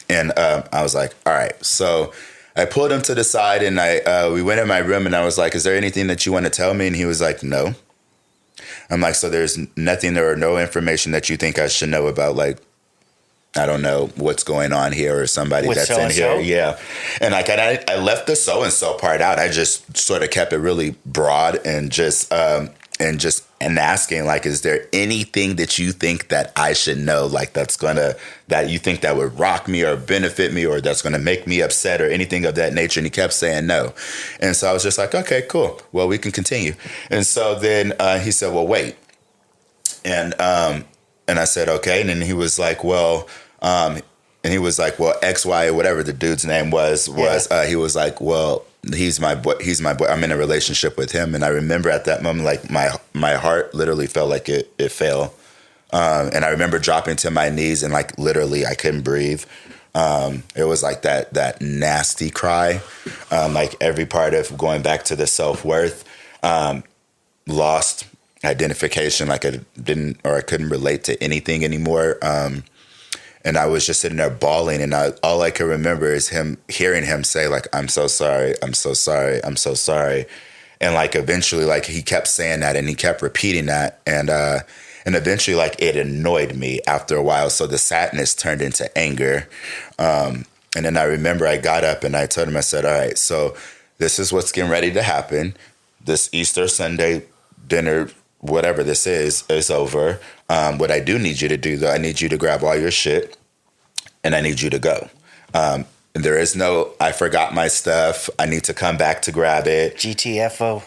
and I was like, all right, so. I pulled him to the side, and we went in my room, and I was like, is there anything that you want to tell me? And he was like, no. I'm like, so there's nothing or no information that you think I should know about, like, I don't know what's going on here or somebody that's in here. Yeah. And like, I left the so-and-so part out. I just sort of kept it really broad and just asking, like, is there anything that you think that I should know, like that you think that would rock me or benefit me or that's going to make me upset or anything of that nature? And he kept saying no. And so I was just like, okay, cool. Well, we can continue. And so then he said, well, wait. And I said, okay. And then he was like, well, And he was like, well, XY, whatever the dude's name was, he was like, well, he's my boy. I'm in a relationship with him. And I remember at that moment, like my heart literally felt like it fell. And I remember dropping to my knees and like literally I couldn't breathe. It was like that nasty cry, like every part of going back to the self-worth, lost identification, like I couldn't relate to anything anymore. And I was just sitting there bawling, and all I can remember is hearing him say like, I'm so sorry, I'm so sorry, I'm so sorry. And like eventually like he kept saying that and he kept repeating that. And eventually, like, it annoyed me after a while. So the sadness turned into anger. And then I remember I got up and I told him, I said, all right, so this is what's getting ready to happen. This Easter Sunday dinner, whatever this is over. What I do need you to do, though, I need you to grab all your shit and I need you to go. There is no, I forgot my stuff. I need to come back to grab it. GTFO.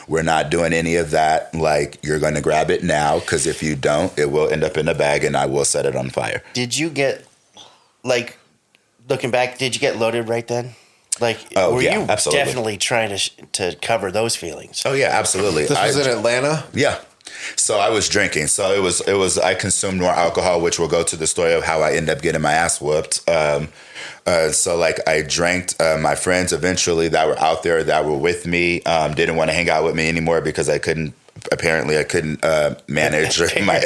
We're not doing any of that. Like, you're going to grab it now, because if you don't, it will end up in a bag and I will set it on fire. Did you get, like, looking back, did you get loaded right then? Like, were you absolutely. definitely trying to cover those feelings? Oh, yeah, absolutely. This was in Atlanta? Yeah. So I was drinking. So it was. I consumed more alcohol, which will go to the story of how I ended up getting my ass whooped. So like I drank. My friends eventually that were out there that were with me didn't want to hang out with me anymore because I couldn't. Apparently, I couldn't manage my.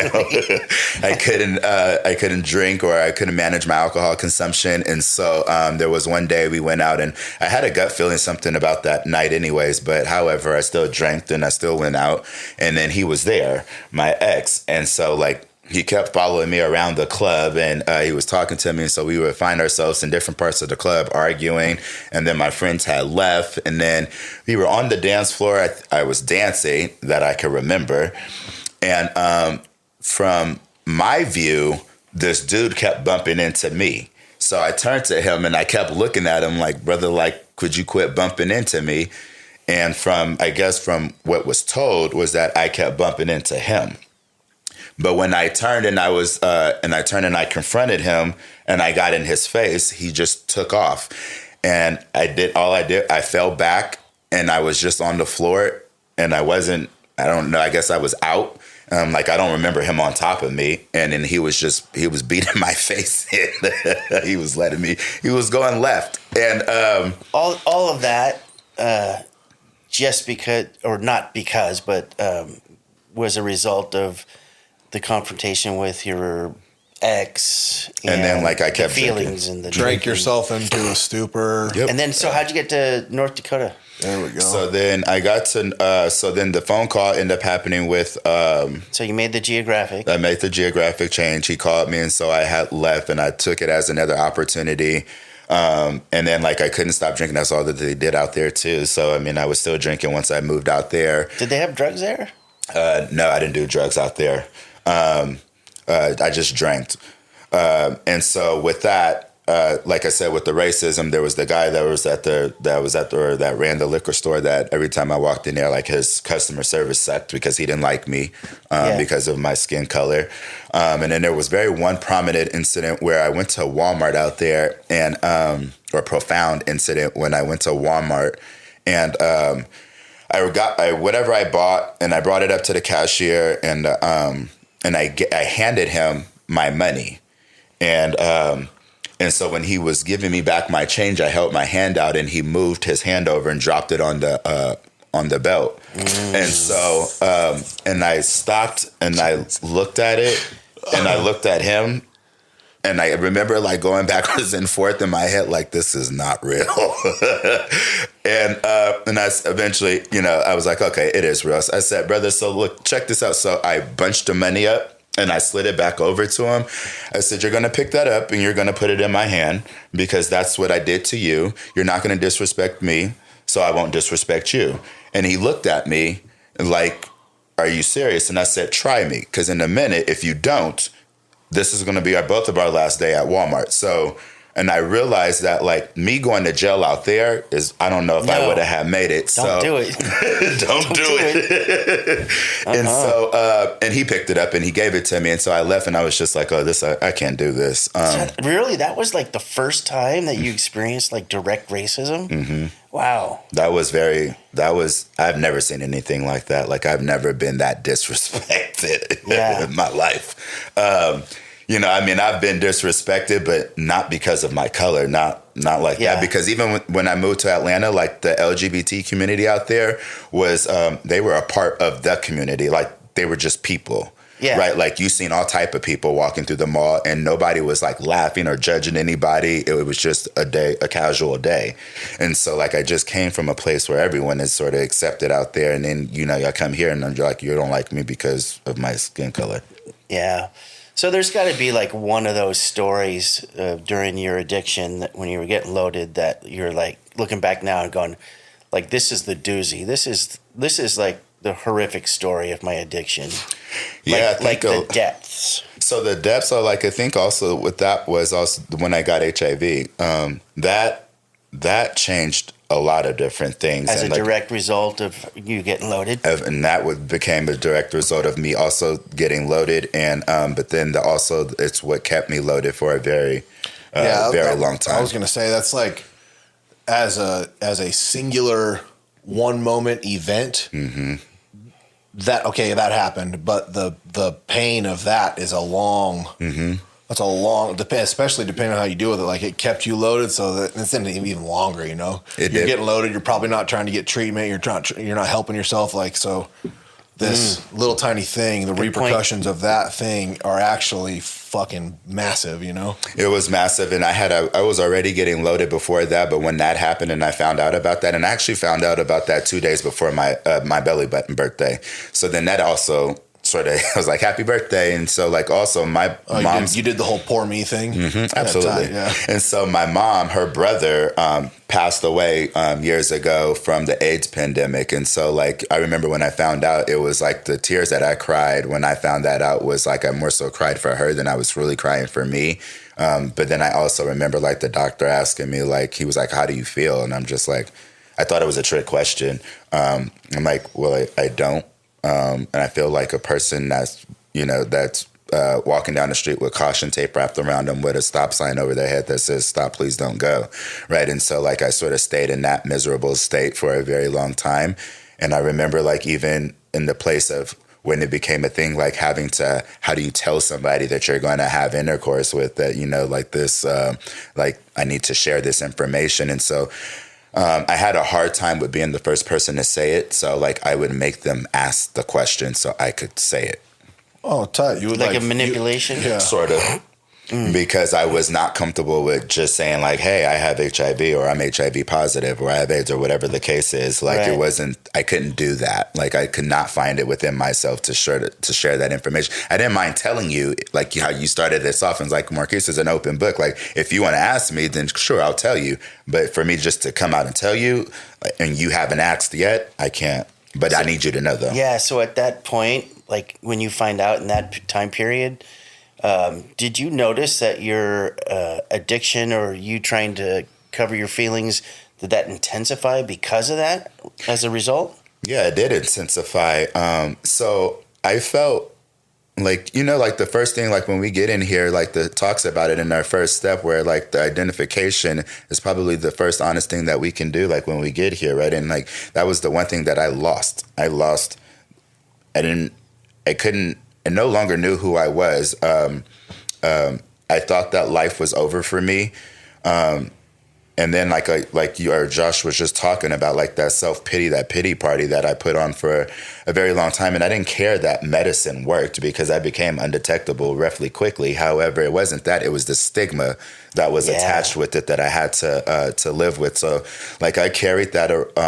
I couldn't drink, or I couldn't manage my alcohol consumption, and so there was one day we went out, and I had a gut feeling something about that night, anyways. But however, I still drank, and I still went out, and then he was there, my ex, and so like. He kept following me around the club, and he was talking to me. And so we would find ourselves in different parts of the club arguing. And then my friends had left. And then we were on the dance floor. I was dancing, that I can remember. And from my view, this dude kept bumping into me. So I turned to him and I kept looking at him like, brother, like, could you quit bumping into me? And from what was told was that I kept bumping into him. But when I turned and I confronted him and I got in his face, he just took off. And I fell back and I was just on the floor and I don't know, I guess I was out. Like I don't remember him on top of me. And then he was beating my face in. He was going left. And all of that, just because, or not because, but was a result of the confrontation with your ex, and then like I kept the feelings drinking. And the drank drinking. Yourself into a stupor. Yep. And then, so how'd you get to North Dakota? There we go. So then I got to. So then the phone call ended up happening with. So you made the geographic. I made the geographic change. He called me, and so I had left, and I took it as another opportunity. And then like I couldn't stop drinking. That's all that they did out there too. So I mean, I was still drinking once I moved out there. Did they have drugs there? No, I didn't do drugs out there. I just drank. And so with that, like I said, with the racism, there was the guy that ran the liquor store that every time I walked in there, like his customer service sucked because he didn't like me because of my skin color. And then there was one prominent incident where I went to Walmart out there and, or profound incident when I went to Walmart and, whatever I bought and I brought it up to the cashier and I handed him my money, and so when he was giving me back my change, I held my hand out, and he moved his hand over and dropped it on the belt, and so and I stopped and I looked at it, and I looked at him, and I remember like going backwards and forth in my head, like this is not real, and I eventually, I was like, okay, it is real. So I said, brother, so look, check this out. So I bunched the money up and I slid it back over to him. I said, you're going to pick that up and you're going to put it in my hand because that's what I did to you. You're not going to disrespect me, so I won't disrespect you. And he looked at me like, are you serious? And I said, try me, because in a minute, if you don't, this is going to be both of our last day at Walmart. So And I realized that like me going to jail out there is, I don't know if I would have made it. Don't do it. Don't do it. And so, and he picked it up and he gave it to me. And so I left and I was just like, oh, this, I can't do this. Really? That was like the first time that you experienced like direct racism? Mm-hmm. Wow. I've never seen anything like that. Like I've never been that disrespected in my life. I mean, I've been disrespected, but not because of my color, not like that. Because even when I moved to Atlanta, like the LGBT community out there was, they were a part of the community. Like they were just people. Yeah. Right. Like you seen all type of people walking through the mall and nobody was like laughing or judging anybody. It was just a casual day. And so like I just came from a place where everyone is sort of accepted out there. And then, I come here and you're like, you don't like me because of my skin color. Yeah. So there's got to be like one of those stories during your addiction that when you were getting loaded that you're like looking back now and going like, this is the doozy. This is like the horrific story of my addiction. Yeah, like the depths. So the depths are like, I think also with that was also when I got HIV. That changed a lot of different things. As a direct result of you getting loaded? And that became a direct result of me also getting loaded. And but then also it's what kept me loaded for a very long time. I was going to say that's like as a singular one moment event. Mm-hmm. That happened, but the pain of that is a long. Mm-hmm. That's a long, especially depending on how you deal with it. Like it kept you loaded, so that it's even longer. You're getting loaded. You're probably not trying to get treatment. You're not helping yourself. Like so, this little tiny thing, the repercussions of that thing are actually fucking massive. It was massive, and I was already getting loaded before that. But when that happened, and I found out about that, and I actually found out about that 2 days before my belly button birthday. So then that also sort of, I was like, happy birthday. And so like also my mom, you did the whole poor me thing. Mm-hmm, absolutely. Yeah. And so my mom, her brother passed away years ago from the AIDS pandemic. And so like, I remember when I found out, it was like the tears that I cried when I found that out was like, I more so cried for her than I was really crying for me. But then I also remember like the doctor asking me, like, he was like, how do you feel? And I'm just like, I thought it was a trick question. I'm like, well, I don't. And I feel like a person that's walking down the street with caution tape wrapped around them with a stop sign over their head that says, stop, please don't go. Right. And so like I sort of stayed in that miserable state for a very long time. And I remember like even in the place of when it became a thing, like how do you tell somebody that you're going to have intercourse with that, like this, like I need to share this information. And so I had a hard time with being the first person to say it. So like I would make them ask the question so I could say it. Oh, tight. You would like a manipulation? Sort of. Because I was not comfortable with just saying like, hey, I have HIV or I'm HIV positive or I have AIDS or whatever the case is. Like I couldn't do that. Like I could not find it within myself to share that information. I didn't mind telling you, like how you started this off and like Marquis is an open book. Like if you want to ask me, then sure, I'll tell you. But for me just to come out and tell you and you haven't asked yet, I can't. But I need you to know though. Yeah. So at that point, like when you find out in that time period, did you notice that your addiction or you trying to cover your feelings, did that intensify because of that as a result? Yeah, it did intensify. So I felt like, like the first thing, like when we get in here, like the talks about it in our first step where like the identification is probably the first honest thing that we can do, like when we get here, right? And like that was the one thing that I lost. I no longer knew who I was. I thought that life was over for me. And then like you or Josh was just talking about like that self-pity, that pity party that I put on for a very long time. And I didn't care that medicine worked because I became undetectable roughly quickly. However, it wasn't that, it was the stigma that was attached with it that I had to live with. So like I carried that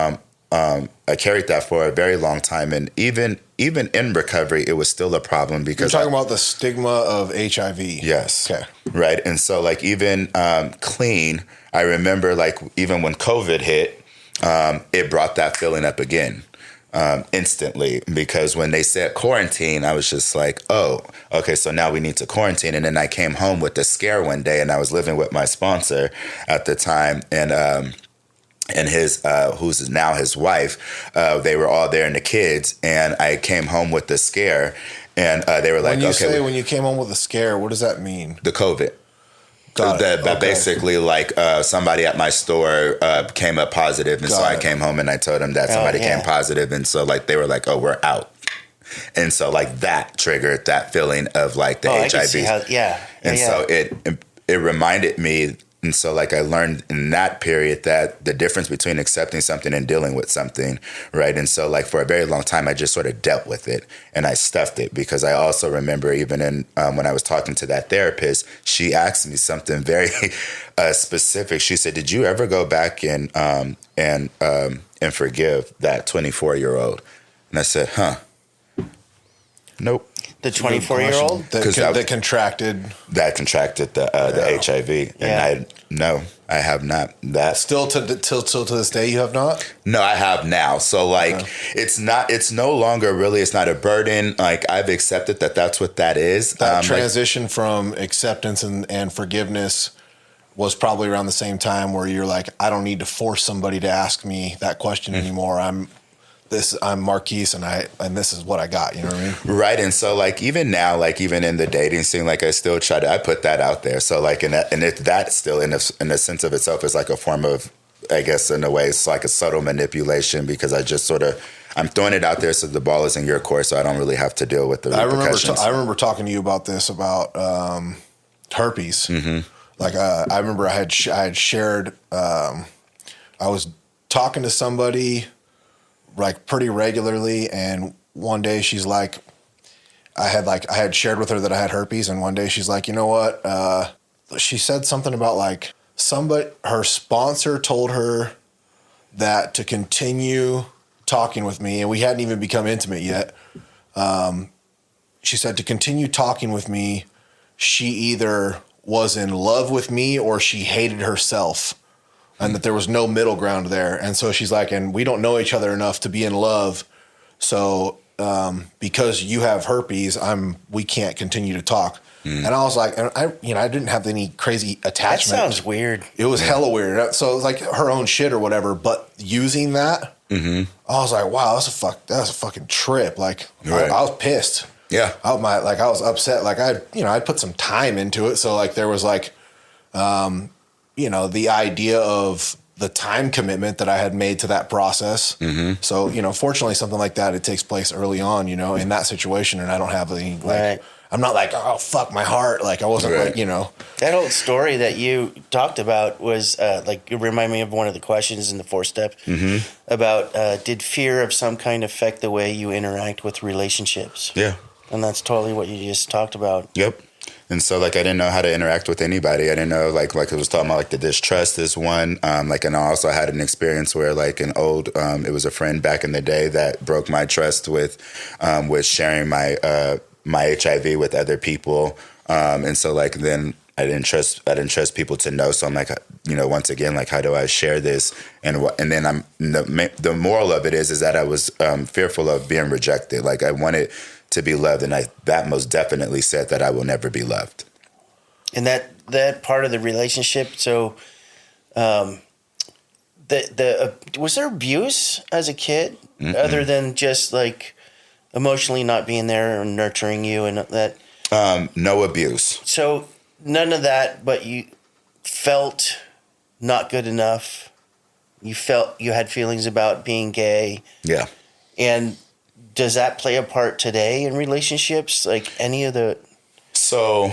for a very long time. And even in recovery, it was still a problem because you're talking about the stigma of HIV. Yes. Okay. Right. And so like even clean, I remember like even when COVID hit, it brought that feeling up again. instantly, because when they said quarantine, I was just like, oh, okay, so now we need to quarantine. And then I came home with the scare one day, and I was living with my sponsor at the time, and his who's now his wife, they were all there, and the kids, and I came home with the scare, and they were like, when you okay, say when you came home with a scare, what does that mean? the COVID. Got it. That Okay. basically, like, somebody at my store came up positive, and so I came home and I told them that somebody came positive, and so like they were like, oh, we're out. And so like that triggered that feeling of like the I HIV. can see how, And so it reminded me, and so like I learned in that period that the difference between accepting something and dealing with something, right? And so like for a very long time, I just sort of dealt with it and I stuffed it, because I also remember even in when I was talking to that therapist, she asked me something very specific. She said, "Did you ever go back and forgive that 24-year-old?" And I said, "Huh, nope." the 24-year-old. that contracted. That contracted the HIV, and I have not. That Still to this day, you have not. no, I have now. So like, it's no longer really. It's not a burden. Like I've accepted that that's what that is. That transition from acceptance and forgiveness was probably around the same time where you're like, I don't need to force somebody to ask me that question anymore. I'm Marquis, and this is what I got. You know what I mean? Right. And so like even now, like even in the dating scene, like I still I put that out there. So like that still in a sense of itself is like a form of, I guess in a way it's like a subtle manipulation, because I just sort of, I'm throwing it out there so the ball is in your court, so I don't really have to deal with the repercussions. I remember talking to you about this, about herpes. Mm-hmm. Like I remember I had shared. I was talking to somebody like pretty regularly, and one day she's like, I had shared with her that I had herpes, and one day she's like, you know what? She said something about like her sponsor told her that to continue talking with me, and we hadn't even become intimate yet. She said to continue talking with me, she either was in love with me or she hated herself, and that there was no middle ground there. And so she's like, and we don't know each other enough to be in love. So because you have herpes, we can't continue to talk. And I was like, and I didn't have any crazy attachment. That sounds weird. It was hella weird. So it was like her own shit or whatever, but using that, I was like, wow, that's a fucking trip. Like Right. I was pissed. Yeah. I was upset. Like I put some time into it. So like there was like, the idea of the time commitment that I had made to that process. Mm-hmm. So, fortunately something like that, it takes place early on, in that situation. And I don't have any, Right. I'm not like, oh, fuck my heart. Like I wasn't Right. like, That old story that you talked about was it reminded me of one of the questions in the 4-step about did fear of some kind affect the way you interact with relationships? Yeah. And that's totally what you just talked about. Yep. And so, like, I didn't know how to interact with anybody. I didn't know, like I was talking about, like, the distrust is one. And I also had an experience where, like, it was a friend back in the day that broke my trust with sharing my HIV with other people. And so, like, then I didn't trust people to know. So I'm like, once again, like, how do I share this? And then the moral of it is that I was fearful of being rejected. Like, I wanted to be loved, and that most definitely said that I will never be loved. And that part of the relationship. So, was there abuse as a kid, other than just like emotionally not being there or nurturing you and that? No abuse. So none of that, but you felt not good enough. You felt you had feelings about being gay. Yeah. And does that play a part today in relationships? Like any of the... So,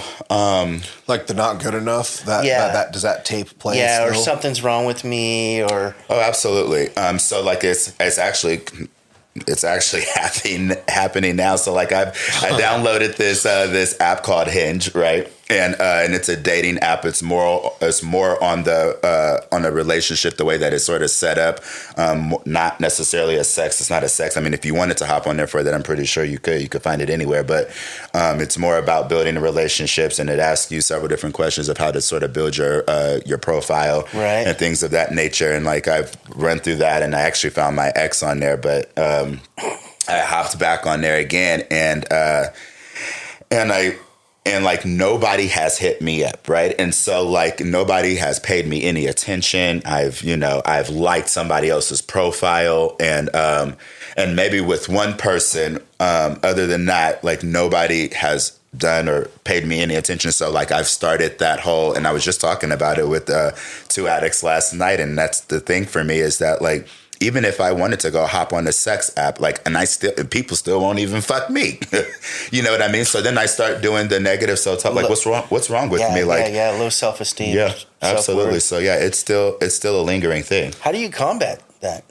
like the not good enough, that does that tape play? Yeah, still? or something's wrong with me, or... Oh, absolutely. So like it's actually happening now. So like I downloaded this app called Hinge, right? and it's a dating app. It's more on the relationship, the way that it's sort of set up. Not necessarily a sex. It's not a sex. I mean, if you wanted to hop on there for that, I'm pretty sure you could find it anywhere. But it's more about building the relationships, and it asks you several different questions of how to sort of build your profile, right, and things of that nature. And like I've run through that, and I actually found my ex on there, but I hopped back on there again, and like nobody has hit me up, right? And so like nobody has paid me any attention. I've liked somebody else's profile, and maybe with one person, other than that, like nobody has done or paid me any attention. So like I've started that whole, and I was just talking about it with 2 addicts last night, and that's the thing for me is that like, even if I wanted to go hop on a sex app, like, and people still won't even fuck me. You know what I mean? So then I start doing the negative self-talk, like, what's wrong with me? Like, low self-esteem. Yeah, absolutely. Self-worth. So yeah, it's still a lingering thing. How do you combat that?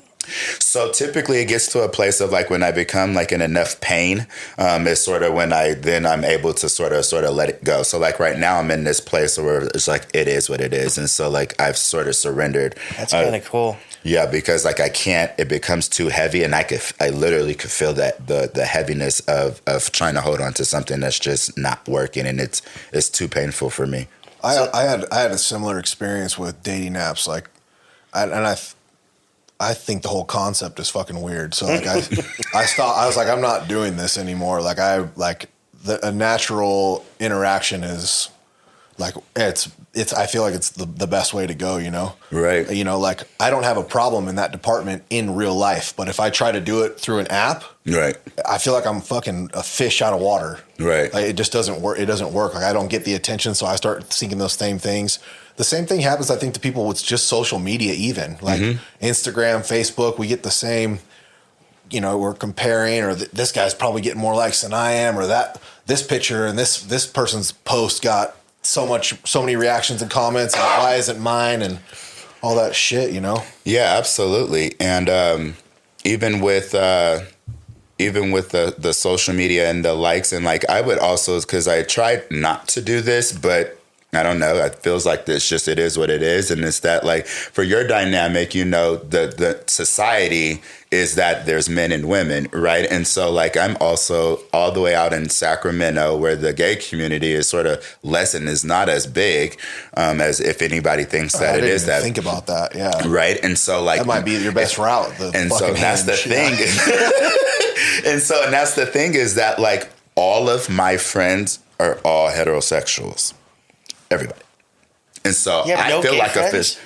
So typically it gets to a place of like when I become like in enough pain, is sort of when I'm able to sort of let it go. So like right now I'm in this place where it's like, it is what it is. And so like I've sort of surrendered. That's kind of cool. Yeah, because like it becomes too heavy, and I literally could feel that the heaviness of trying to hold on to something that's just not working, and it's too painful for me. I had a similar experience with dating apps, like, I think the whole concept is fucking weird. So like I stopped. I was like, I'm not doing this anymore. Like a natural interaction is like it's I feel like it's the best way to go, you know? Right. You know, like I don't have a problem in that department in real life, but if I try to do it through an app, right, I feel like I'm fucking a fish out of water. Right. Like, it just doesn't work. It doesn't work. Like I don't get the attention, so I start thinking those same things. The same thing happens, I think, to people with just social media, even like Instagram, Facebook. We get the same, you know, we're comparing, or this guy's probably getting more likes than I am, or this picture and this person's post got so many reactions and comments, and why isn't mine, and all that shit, you know? Yeah, absolutely. And even with the social media and the likes, and like I would also, because I tried not to do this, but I don't know, it feels like this just, it is what it is. And it's that like for your dynamic, you know, the society is that there's men and women, right? And so like I'm also all the way out in Sacramento, where the gay community is sort of less and is not as big as if anybody thinks that it is. That think about that, yeah, right. And so like that might be your best route. And so that's the thing. And that's the thing is that like all of my friends are all heterosexuals. Everybody. And so I feel like a fish.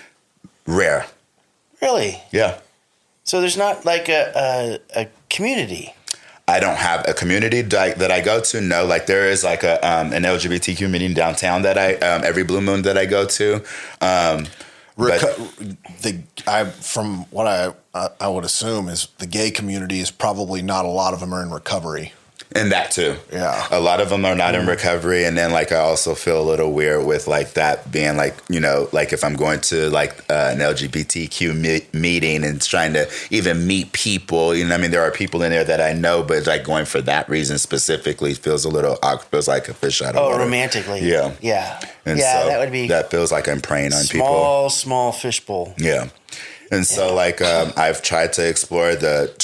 Rare. Really? Yeah. So there's not like a community. I don't have a community that I go to. No, like there is like an LGBTQ meeting downtown that I every blue moon that I go to. From what I would assume is the gay community is probably not a lot of them are in recovery. And that too. Yeah. A lot of them are not in recovery. And then like I also feel a little weird with like that being like, you know, like if I'm going to like an LGBTQ meeting and trying to even meet people, you know, I mean, there are people in there that I know, but like going for that reason specifically feels a little awkward, feels like a fish out of water. Oh, romantically. Yeah. Yeah. And yeah, so that would be. That feels like I'm preying on people. Small fishbowl. Yeah. And so, like, I've tried to explore the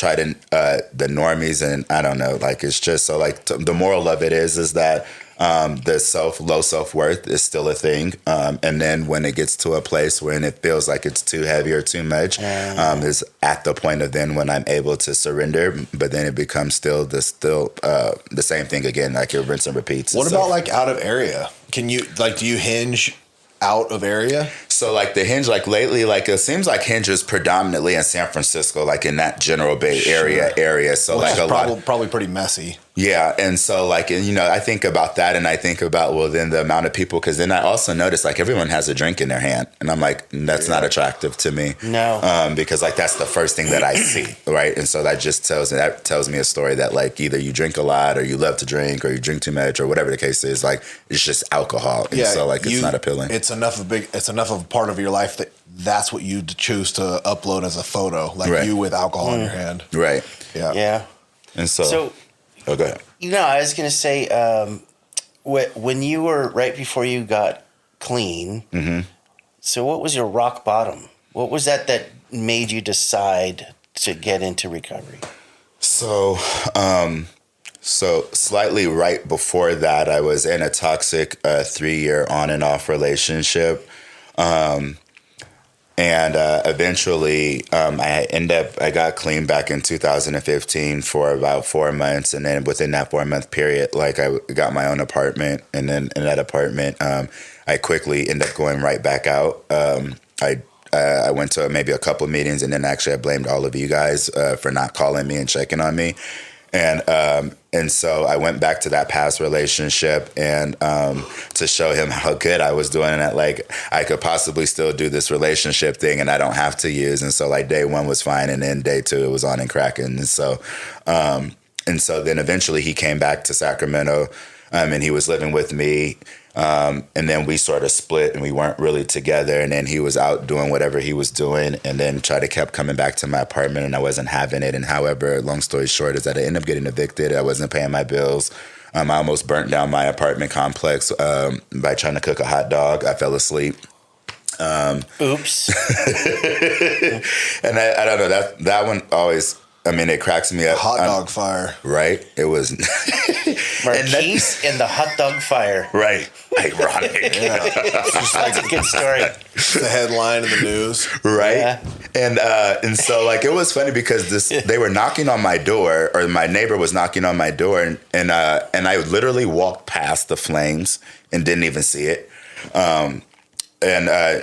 normies, and I don't know, like, it's just so, like, the moral of it is that the low self-worth is still a thing. And then when it gets to a place when it feels like it's too heavy or too much, is at the point of then when I'm able to surrender, but then it becomes still the same thing again, like it rinse and repeats. What about, like, out of area? Can you, like, do you hinge out of area? So like the Hinge, like lately, like it seems like Hinge is predominantly in San Francisco, like in that general Bay area. So which like is probably pretty messy. Yeah. And so like, and, you know, I think about that and I think about, well, then the amount of people, because then I also notice like everyone has a drink in their hand. And I'm like, that's not attractive to me. No. Because like that's the first thing that I see. Right. And so that just tells me a story that like either you drink a lot or you love to drink or you drink too much or whatever the case is. Like it's just alcohol. And so like it's not appealing. It's enough of a part of your life that's what you choose to upload as a photo, like you with alcohol in your hand. Right. Yeah. Yeah. And so oh, go ahead. You know, I was going to say, when you were right before you got clean, so what was your rock bottom? What was that made you decide to get into recovery? So, so slightly right before that, I was in a toxic 3-year on and off relationship. And eventually, I got clean back in 2015 for about 4 months. And then within that 4-month period, like I got my own apartment. And then in that apartment, I quickly ended up going right back out. I went to maybe a couple of meetings, and then actually I blamed all of you guys for not calling me and checking on me. And so I went back to that past relationship and to show him how good I was doing, and that like I could possibly still do this relationship thing and I don't have to use. And so like day 1 was fine, and then day 2 it was on and cracking. And so then eventually he came back to Sacramento, and he was living with me. And then we sort of split and we weren't really together. And then he was out doing whatever he was doing, and then kept coming back to my apartment, and I wasn't having it. And however, long story short is that I ended up getting evicted. I wasn't paying my bills. I almost burnt down my apartment complex by trying to cook a hot dog. I fell asleep. Oops. And I don't know, that one always, I mean, it cracks me up. Hot dog fire. Right? It was. Marquis and the hot dog fire. Right. Ironic. That's a good story. The headline in the news. Right. Yeah. And so like it was funny because they were knocking on my door, or my neighbor was knocking on my door, and I literally walked past the flames and didn't even see it. And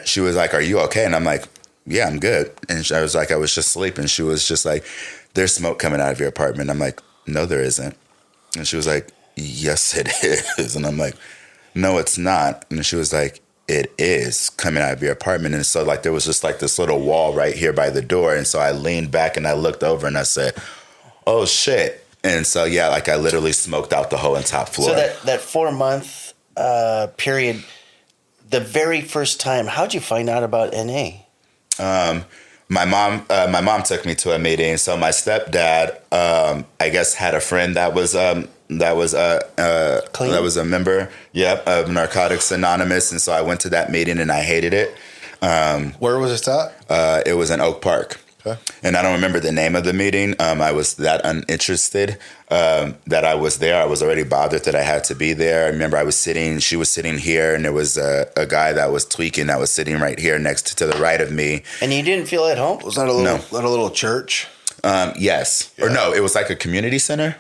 she was like, "Are you okay?" And I'm like, "Yeah, I'm good." And I was like, "I was just sleeping." She was just like, "There's smoke coming out of your apartment." I'm like, "No, there isn't." And she was like, "Yes, it is." And I'm like, "No, it's not." And she was like, "It is coming out of your apartment." And so like there was just like this little wall right here by the door. And so I leaned back and I looked over and I said, "Oh shit." And so yeah, like I literally smoked out the whole top floor. So that 4-month period, the very first time, how'd you find out about NA? My mom took me to a meeting. So my stepdad, I guess, had a friend that was a member, of Narcotics Anonymous, and so I went to that meeting and I hated it. Where was it at? It was in Oak Park. Okay. And I don't remember the name of the meeting. I was that uninterested that I was there. I was already bothered that I had to be there. I remember she was sitting here, and there was a guy that was tweaking that was sitting right here next to the right of me. And you didn't feel at home? Was that a little church? Yes. Yeah. Or no, it was like a community center.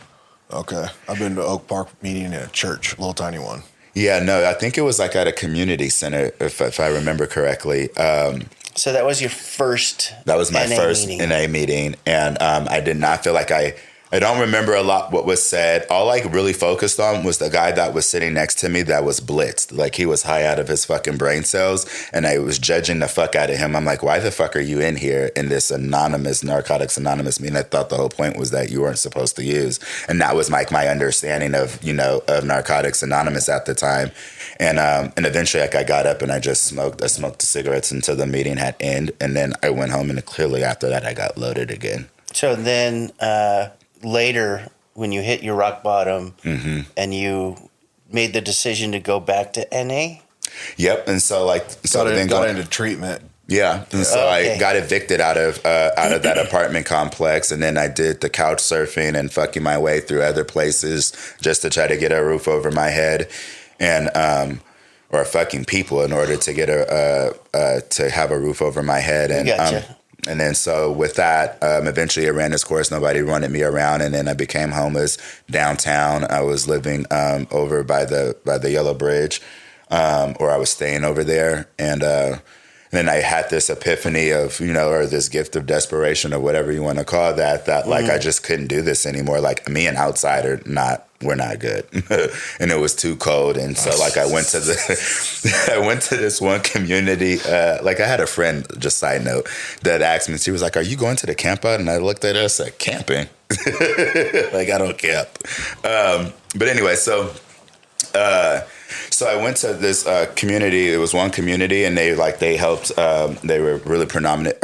Okay. I've been to Oak Park meeting in a church, a little tiny one. Yeah, no, I think it was like at a community center, if I remember correctly. So that was your first. That was my first meeting. NA meeting, and I did not feel like I don't remember a lot what was said. All I really focused on was the guy that was sitting next to me that was blitzed, like he was high out of his fucking brain cells, and I was judging the fuck out of him. I'm like, why the fuck are you in here in this Narcotics Anonymous meeting? I thought the whole point was that you weren't supposed to use, and that was like my understanding of of Narcotics Anonymous at the time. And eventually, like I got up and I just smoked. I smoked the cigarettes until the meeting had ended, and then I went home. And clearly, after that, I got loaded again. So then, later, when you hit your rock bottom, and you made the decision to go back to NA. Yep, and so got into treatment. Yeah, and so I got evicted out of that apartment complex, and then I did the couch surfing and fucking my way through other places just to try to get a roof over my head. And or fucking people in order to get to have a roof over my head. And gotcha. And then so with that, eventually it ran its course. Nobody wanted me around, and then I became homeless downtown. I was living over by the Yellow Bridge, or I was staying over there, and then I had this epiphany of, or this gift of desperation or whatever you want to call that, like I just couldn't do this anymore. Like me, an outsider, we're not good. And it was too cold. And so like I went to this one community, like I had a friend, just side note, that asked me, she was like, "Are you going to the camp out?" And I looked at her and said, "Camping?" Like I don't camp. But anyway, so I went to this community. It was one community, and they helped. They were really prominent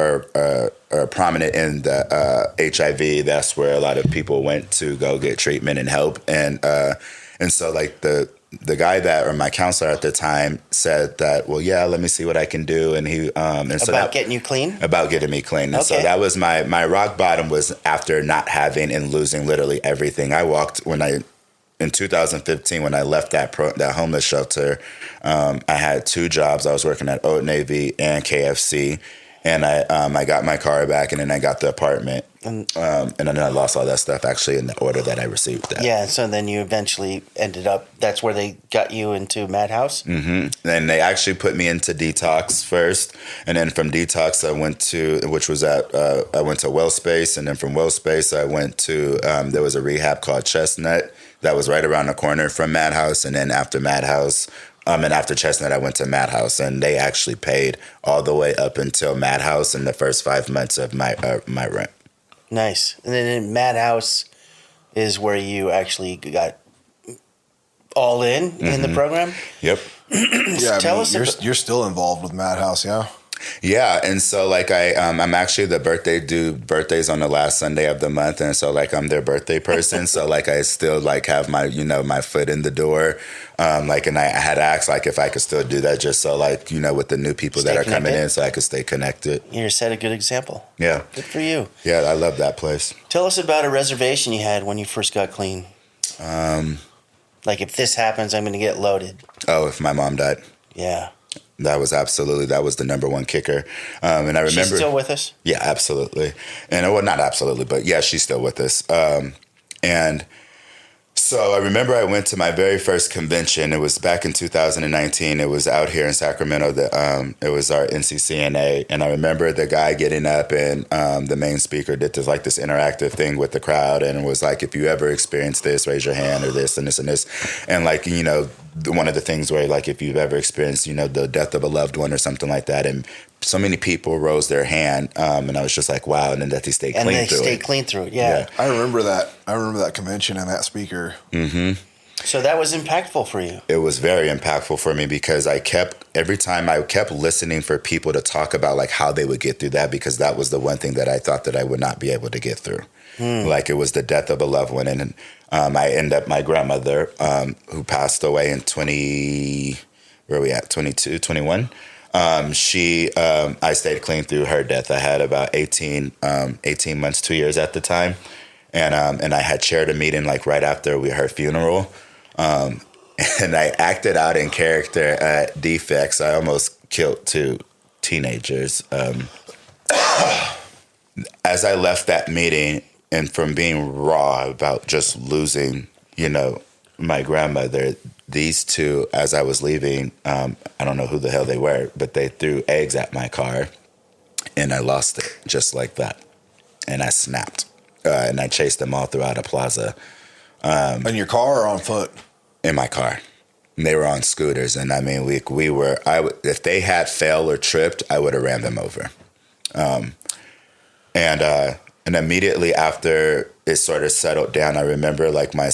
in the HIV. That's where a lot of people went to go get treatment and help. And so like the guy or my counselor at the time said that, well, yeah, let me see what I can do. And he, and so About getting you clean? About getting me clean. And so Okay. that was my rock bottom, was after not having and losing literally everything. I walked in 2015, when I left that homeless shelter, I had 2 jobs. I was working at Old Navy and KFC, and I got my car back, and then I got the apartment, and then I lost all that stuff actually in the order that I received that. Yeah, so then you eventually ended up. That's where they got you into Madhouse. Mm-hmm. And they actually put me into detox first, and then from detox I went to Wellspace, and then from Wellspace I went to there was a rehab called Chestnut that was right around the corner from Madhouse, and then after Madhouse. And after Chestnut, I went to Madhouse, and they actually paid all the way up until Madhouse in the first 5 months of my rent. Nice. And then in Madhouse is where you actually got all in the program. Yep. Yeah, Tell us you're still involved with Madhouse, yeah? Yeah, and so like I'm actually the birthdays on the last Sunday of the month, and so like I'm their birthday person. So like I still like have my my foot in the door, like, and I had asked like if I could still do that, just so like with the new people that are coming in, so I could stay connected. You set a good example. Yeah, Good for you. yeah, I love that place. Tell us about a reservation you had when you first got clean. Like if this happens, I'm going to get loaded. Oh, if my mom died. Yeah. That was the number one kicker. And I remember. She's still with us? Yeah, absolutely. And well, not absolutely, but yeah, she's still with us. And so I remember I went to my very first convention. It was back in 2019. It was out here in Sacramento. It was our NCCNA. And I remember the guy getting up, and the main speaker did this interactive thing with the crowd. And it was like, if you ever experienced this, raise your hand, or this and this and this. And like, one of the things where like, if you've ever experienced, the death of a loved one or something like that. And so many people rose their hand. And I was just like, wow. And then that they stayed clean through it. And they stayed clean through it. Yeah. I remember that convention and that speaker. Mm-hmm. So that was impactful for you. It was very impactful for me, because every time I kept listening for people to talk about like how they would get through that, because that was the one thing that I thought that I would not be able to get through. Like it was the death of a loved one. And I ended up, my grandmother, who passed away in 22, 21. I stayed clean through her death. I had about 18 months, 2 years at the time. And I had chaired a meeting like right after her funeral. And I acted out in character at Defects. I almost killed 2 teenagers. As I left that meeting, and from being raw about just losing, my grandmother, these 2, as I was leaving, I don't know who the hell they were, but they threw eggs at my car, and I lost it just like that. And I snapped, and I chased them all throughout a plaza. In your car or on foot? In my car. And they were on scooters, and I mean, if they had fell or tripped, I would have ran them over. And immediately after it sort of settled down, I remember like I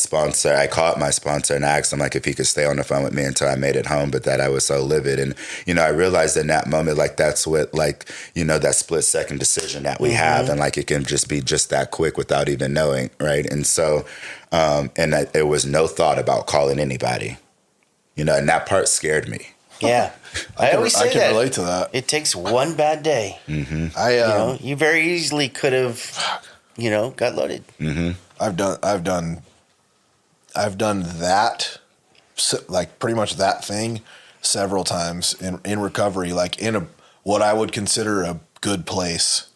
called my sponsor and asked him like if he could stay on the phone with me until I made it home, but that I was so livid. And, I realized in that moment, like that's what like, that split second decision that we have. And like, it can just be just that quick without even knowing. Right. And so, there was no thought about calling anybody, and that part scared me. Yeah. I always say I can that. relate to that. It takes one bad day. Mm-hmm. You very easily could have, got loaded. Mm-hmm. I've done that, like pretty much that thing, several times in recovery, like in what I would consider a good place.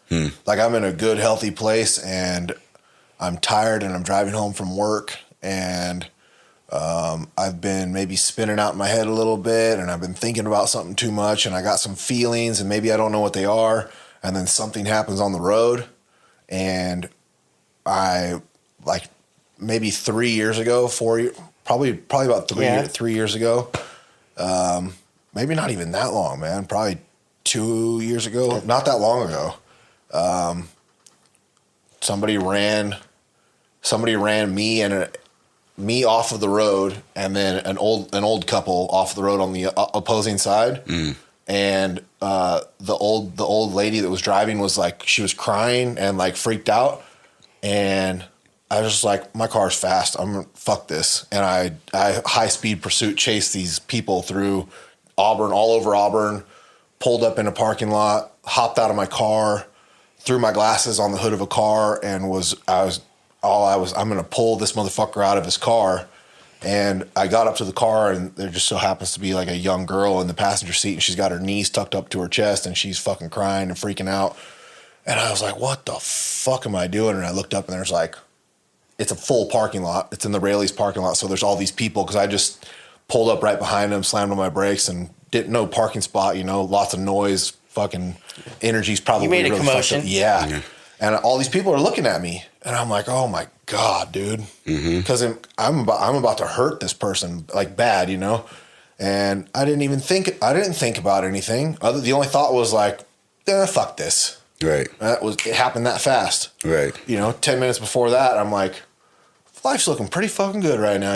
Like I'm in a good, healthy place, and I'm tired, and I'm driving home from work, and I've been maybe spinning out in my head a little bit, and I've been thinking about something too much, and I got some feelings, and maybe I don't know what they are, and then something happens on the road, and I, like, maybe 3 years ago, 4 years, probably about 3 years ago, maybe not even that long, man, probably 2 years ago, not that long ago, somebody ran me off of the road, and then an old couple off the road on the opposing side. And the old lady that was driving was like, she was crying and like freaked out, and I was just like, my car's fast. Fuck this. And I high speed pursuit chased these people through Auburn, all over Auburn, pulled up in a parking lot, hopped out of my car, threw my glasses on the hood of a car, and I'm going to pull this motherfucker out of his car. And I got up to the car, and there just so happens to be like a young girl in the passenger seat, and she's got her knees tucked up to her chest, and she's fucking crying and freaking out. And I was like, what the fuck am I doing? And I looked up, and there's like, it's a full parking lot. It's in the Raley's parking lot. So there's all these people, because I just pulled up right behind them, slammed on my brakes, and didn't know parking spot, lots of noise, fucking energy's probably You made a really commotion. Yeah. And all these people are looking at me, and I'm like, oh my God, dude. Because I'm about to hurt this person, like bad, And I didn't think about anything. The only thought was like, fuck this. Right. It happened that fast. Right. 10 minutes before that, I'm like, life's looking pretty fucking good right now.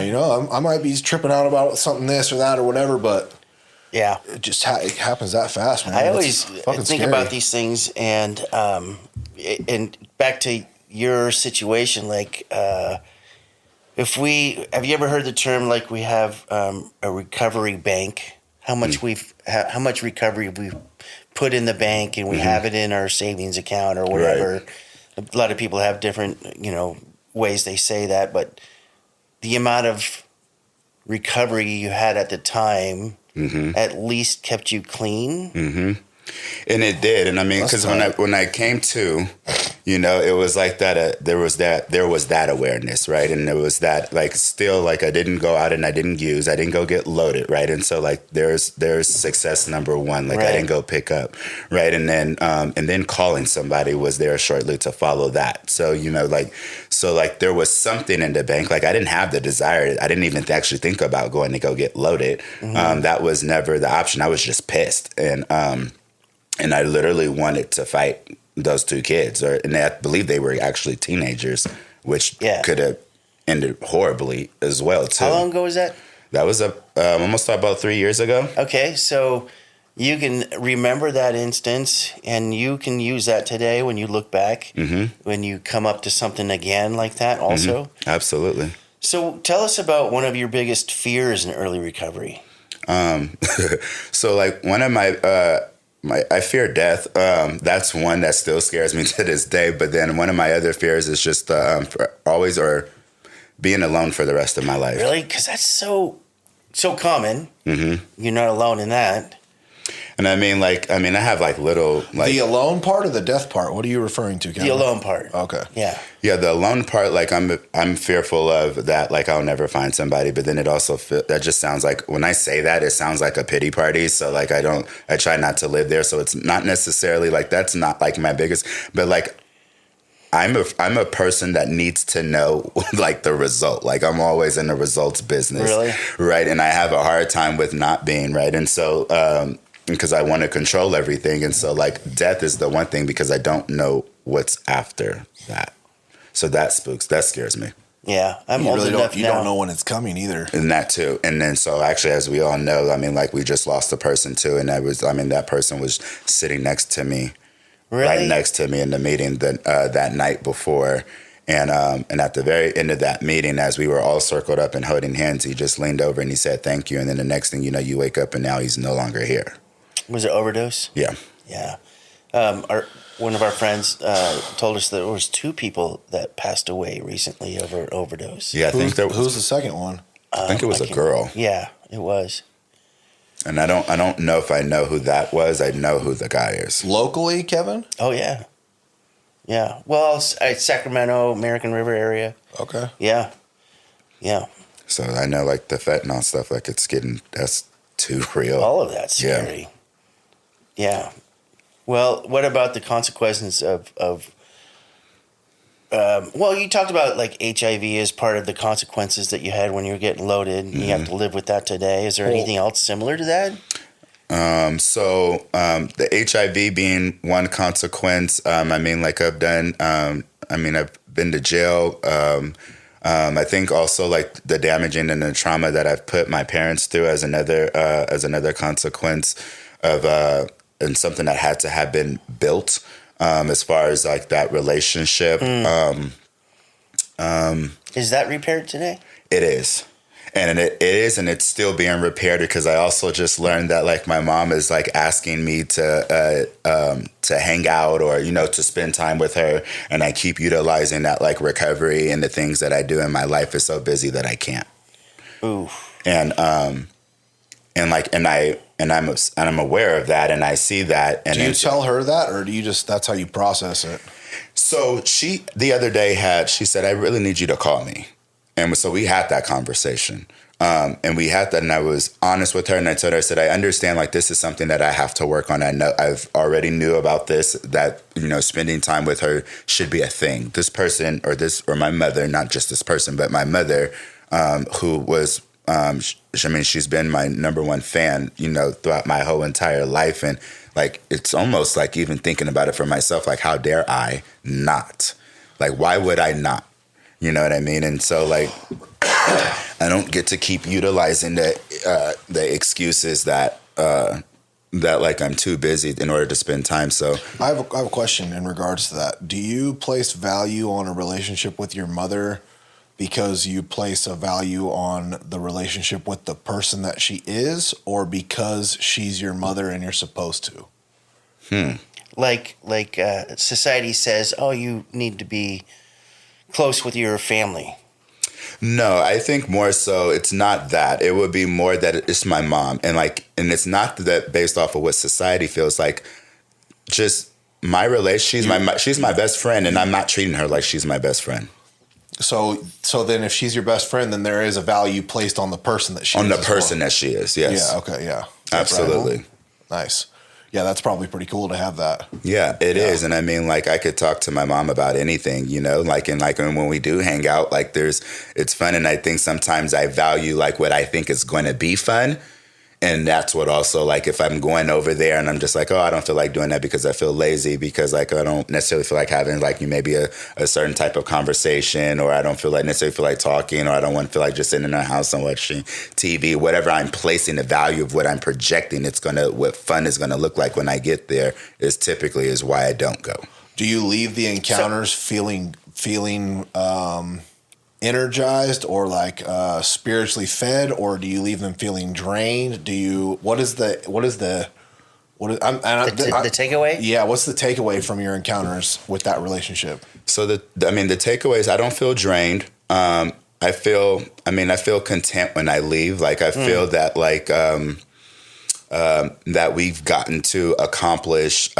I might be tripping out about something this or that or whatever, but yeah, it just it happens that fast, man. I always It's fucking think scary. about these things, and back to your situation, like have you ever heard the term, like, we have a recovery bank? How much how much recovery we've put in the bank, and we have it in our savings account or whatever. Right. A lot of people have different ways they say that, but the amount of recovery you had at the time at least kept you clean. And it did. And I mean, because when I came to, it was like that. There was that awareness, right? And there was that, like, still, like, I didn't go out and I didn't go get loaded, right? And so, like, there's success number one. Like, right. I didn't go pick up, right? And then calling somebody was there shortly to follow that. So there was something in the bank. Like, I didn't have the desire. I didn't even actually think about going to go get loaded. That was never the option. I was just pissed, and I literally wanted to fight those two kids, and I believe they were actually teenagers, which could have ended horribly as well too. How long ago was that? That was almost about 3 years ago. Okay, so you can remember that instance, and you can use that today when you look back, when you come up to something again like that also. Absolutely. So tell us about one of your biggest fears in early recovery. So, like, one of my I fear death. That's one that still scares me to this day. But then one of my other fears is just being alone for the rest of my life. Really? Because that's so common. You're not alone in that. And I mean, I have like little, like, the alone part or the death part. What are you referring to, Kevin? The alone part. Okay. Yeah. Yeah, the alone part. Like, I'm fearful of that. Like, I'll never find somebody. But then it also that just sounds like, when I say that, it sounds like a pity party. So, like, I try not to live there. So it's not necessarily like, that's not like my biggest. But, like, I'm a person that needs to know, like, the result. Like, I'm always in the results business. Really? Right. And I have a hard time with not being, right. And so, because I want to control everything. And so, like, death is the one thing, because I don't know what's after that. So that scares me. Yeah. I'm You old really enough don't. You now. don't know when it's coming either. And that too. And then, so actually, as we all know, I mean, like, we just lost a person too. And that person was sitting next to me, Really? right next to me in the meeting that night before. And at the very end of that meeting, as we were all circled up and holding hands, he just leaned over and he said, "Thank you." And then the next thing you know, you wake up and now he's no longer here. Was it overdose? Yeah. Yeah. One of our friends told us that there was 2 people that passed away recently over overdose. Yeah, I think Who's the second one? I think it was a girl. Yeah, it was. And I don't know if I know who that was. I know who the guy is. Locally, Kevin? Oh, yeah. Yeah. Well, Sacramento, American River area. Okay. Yeah. Yeah. So I know, like, the fentanyl stuff, like, that's too real. All of that's scary. Yeah. Well, what about the consequences of well, you talked about, like, HIV as part of the consequences that you had when you were getting loaded, and you have to live with that today. Is there anything else similar to that? So the HIV being one consequence, I mean, like, I've been to jail. I think also, like, the damaging and the trauma that I've put my parents through as another consequence of, and something that had to have been built, as far as, like, that relationship. Is that repaired today? It is. And it is, and it's still being repaired because I also just learned that like my mom is like asking me to hang out or, you know, to spend time with her. And I keep utilizing that like recovery, and the things that I do in my life is so busy that I can't. Ooh. And I'm aware of that, and I see that. And do you tell her that, or do you just, that's how you process it? So the other day she said, I really need you to call me. And so we had that conversation. And we had that, and I was honest with her, and I told her, I said, I understand, like, this is something that I have to work on. I know I've already knew about this, that, you know, spending time with her should be a thing. This person or my mother, not just this person, but my mother, who was, she's been my number one fan, you know, throughout my whole entire life. And like, it's almost like even thinking about it for myself, like, how dare I not? Like, why would I not? You know what I mean? And so, like, I don't get to keep utilizing the excuses that like I'm too busy in order to spend time. So I have a question in regards to that. Do you place value on a relationship with your mother because you place a value on the relationship with the person that she is, or because she's your mother and you're supposed to? Like society says, oh, you need to be close with your family. No, I think more so it's not that. It would be more that it's my mom. And it's not that based off of what society feels like. Just my relationship, she's my best friend, and I'm not treating her like she's my best friend. So then if she's your best friend, then there is a value placed on the person that she is. On the person that she is, yes. Yeah, okay, yeah. Absolutely. Right. Nice. Yeah, that's probably pretty cool to have that. Yeah, it is. And I mean, like, I could talk to my mom about anything, you know, and when we do hang out, like, it's fun. And I think sometimes I value, like, what I think is going to be fun. And that's what also, like, if I'm going over there and I'm just like, oh, I don't feel like doing that because I feel lazy, because, like, I don't necessarily feel like having, like, maybe a certain type of conversation, or I don't necessarily feel like talking, or I don't want to feel like just sitting in a house and watching TV, whatever I'm placing the value of what I'm projecting, what fun is going to look like when I get there is why I don't go. Do you leave the encounters feeling energized or like spiritually fed, or do you leave them feeling drained? What is the takeaway? Yeah, what's the takeaway from your encounters with that relationship? So the takeaways, I don't feel drained. I feel content when I leave. Like, I feel that, like, that we've gotten to accomplish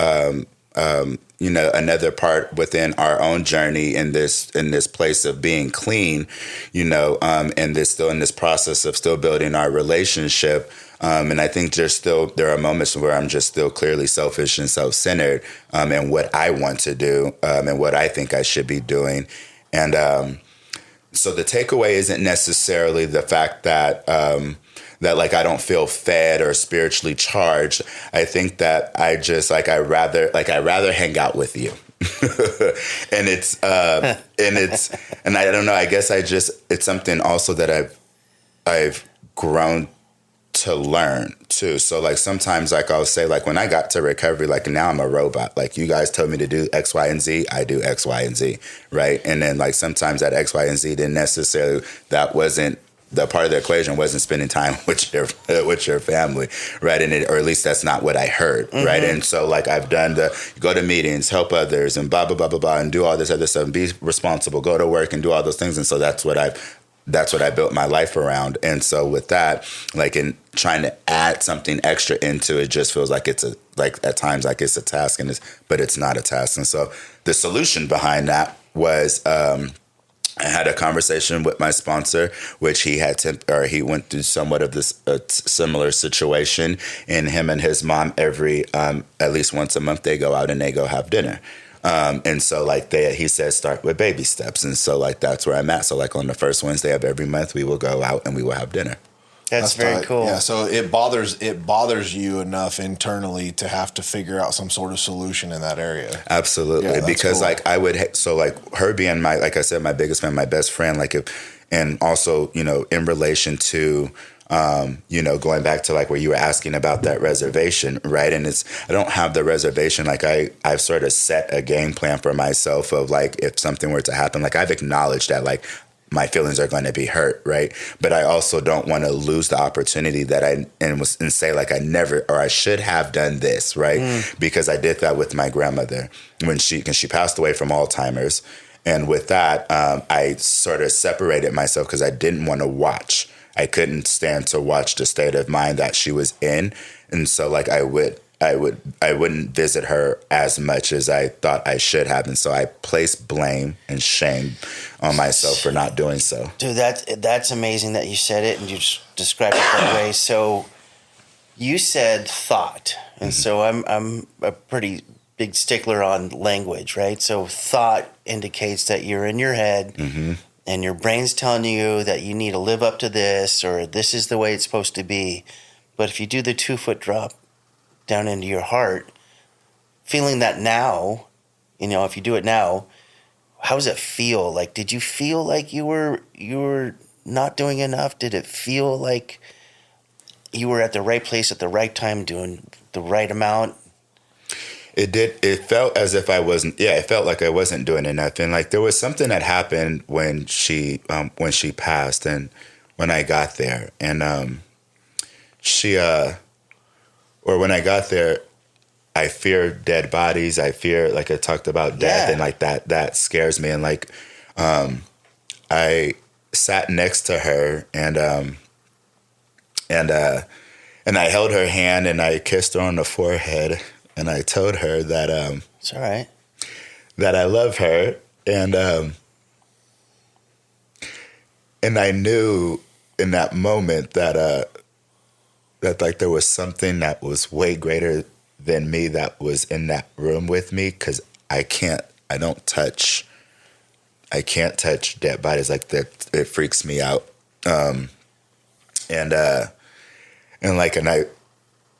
you know, another part within our own journey in this place of being clean, you know, and still in this process of still building our relationship. And I think there are moments where I'm just still clearly selfish and self-centered, and what I want to do, and what I think I should be doing. And so the takeaway isn't necessarily the fact that like I don't feel fed or spiritually charged. I think that I just I rather hang out with you. and I don't know, I guess it's something also that I've grown to learn too. So like sometimes, like, I'll say, like, when I got to recovery, like, now I'm a robot. Like, you guys told me to do X, Y, and Z, I do X, Y, and Z, right? And then, like, sometimes that X, Y, and Z didn't necessarily, that wasn't the part of the equation, wasn't spending time with your family, right? Or at least that's not what I heard, right? And so, like, I've done go to meetings, help others, and blah blah blah blah blah, and do all this other stuff, and be responsible, go to work, and do all those things. And so that's what I built my life around. And so with that, like, in trying to add something extra into it, just feels like at times like it's a task, but it's not a task. And so the solution behind that was, I had a conversation with my sponsor, which he went through somewhat of this similar situation, and him and his mom at least once a month, they go out and they go have dinner. And so, like, he says, start with baby steps. And so, like, that's where I'm at. So, like, on the first Wednesday of every month, we will go out and we will have dinner. That's very tight. cool. Yeah, so it bothers you enough internally to have to figure out some sort of solution in that area. Absolutely, yeah, because cool. like her being like I said, my biggest fan, my best friend, and also, you know, in relation to Going back to like where you were asking about that reservation, right? And I don't have the reservation. Like I've sort of set a game plan for myself of like, if something were to happen, like I've acknowledged that like my feelings are going to be hurt, right? But I also don't want to lose the opportunity that and say like I never, or I should have done this, right? Because I did that with my grandmother because she passed away from Alzheimer's. And with that, I sort of separated myself because I didn't want to watch. I couldn't stand to watch the state of mind that she was in. And so like I wouldn't visit her as much as I thought I should have. And so I placed blame and shame on myself for not doing so. Dude, that's amazing that you said it and you just described it that way. So you said thought. And so I'm a pretty big stickler on language, right? So thought indicates that you're in your head and your brain's telling you that you need to live up to this or this is the way it's supposed to be. But if you do the 2-foot drop down into your heart, feeling that now, if you do it now, how does it feel? Like, did you feel like you were not doing enough? Did it feel like you were at the right place at the right time doing the right amount? It did. It felt as if I wasn't. Yeah, it felt like I wasn't doing enough. And like there was something that happened when she passed, and when I got there, and when I got there, I fear dead bodies. I fear, like I talked about death, and like that scares me. And like I sat next to her, and I held her hand and I kissed her on the forehead. And I told her that it's all right, that I love her, and I knew in that moment that like there was something that was way greater than me that was in that room with me, because I can't touch dead bodies like that. It freaks me out,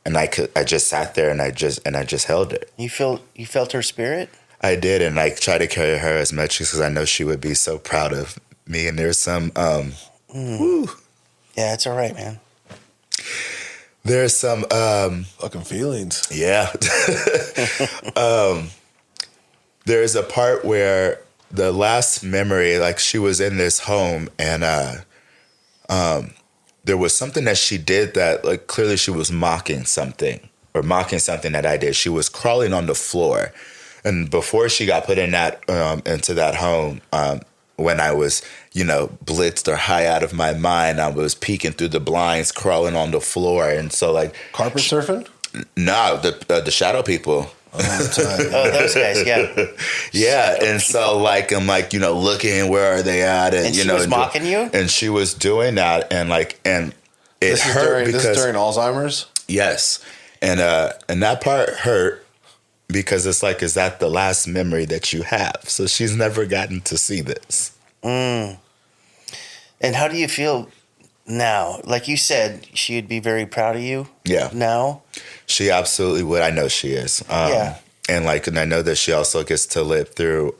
I just sat there and I just held her. You felt her spirit? I did, and I tried to carry her as much because I know she would be so proud of me. And there's some, woo. Yeah, it's all right, man. There's some fucking feelings. Yeah. There's a part where the last memory, like she was in this home, and there was something that she did that, like, clearly she was mocking something that I did. She was crawling on the floor. And before she got put in that into that home, when I was, blitzed or high out of my mind, I was peeking through the blinds, crawling on the floor. And so, like... Carpet surfing? No, the shadow people. Oh, those guys, yeah. Yeah, and so like I'm like, looking, where are they at? And she was mocking you? And she was doing that, and it hurt because this is during Alzheimer's? Yes. And that part hurt because it's like, is that the last memory that you have? So she's never gotten to see this. And how do you feel now? Like you said, she would be very proud of you. Yeah. Now? She absolutely would. I know she is. Yeah. And I know that she also gets to live through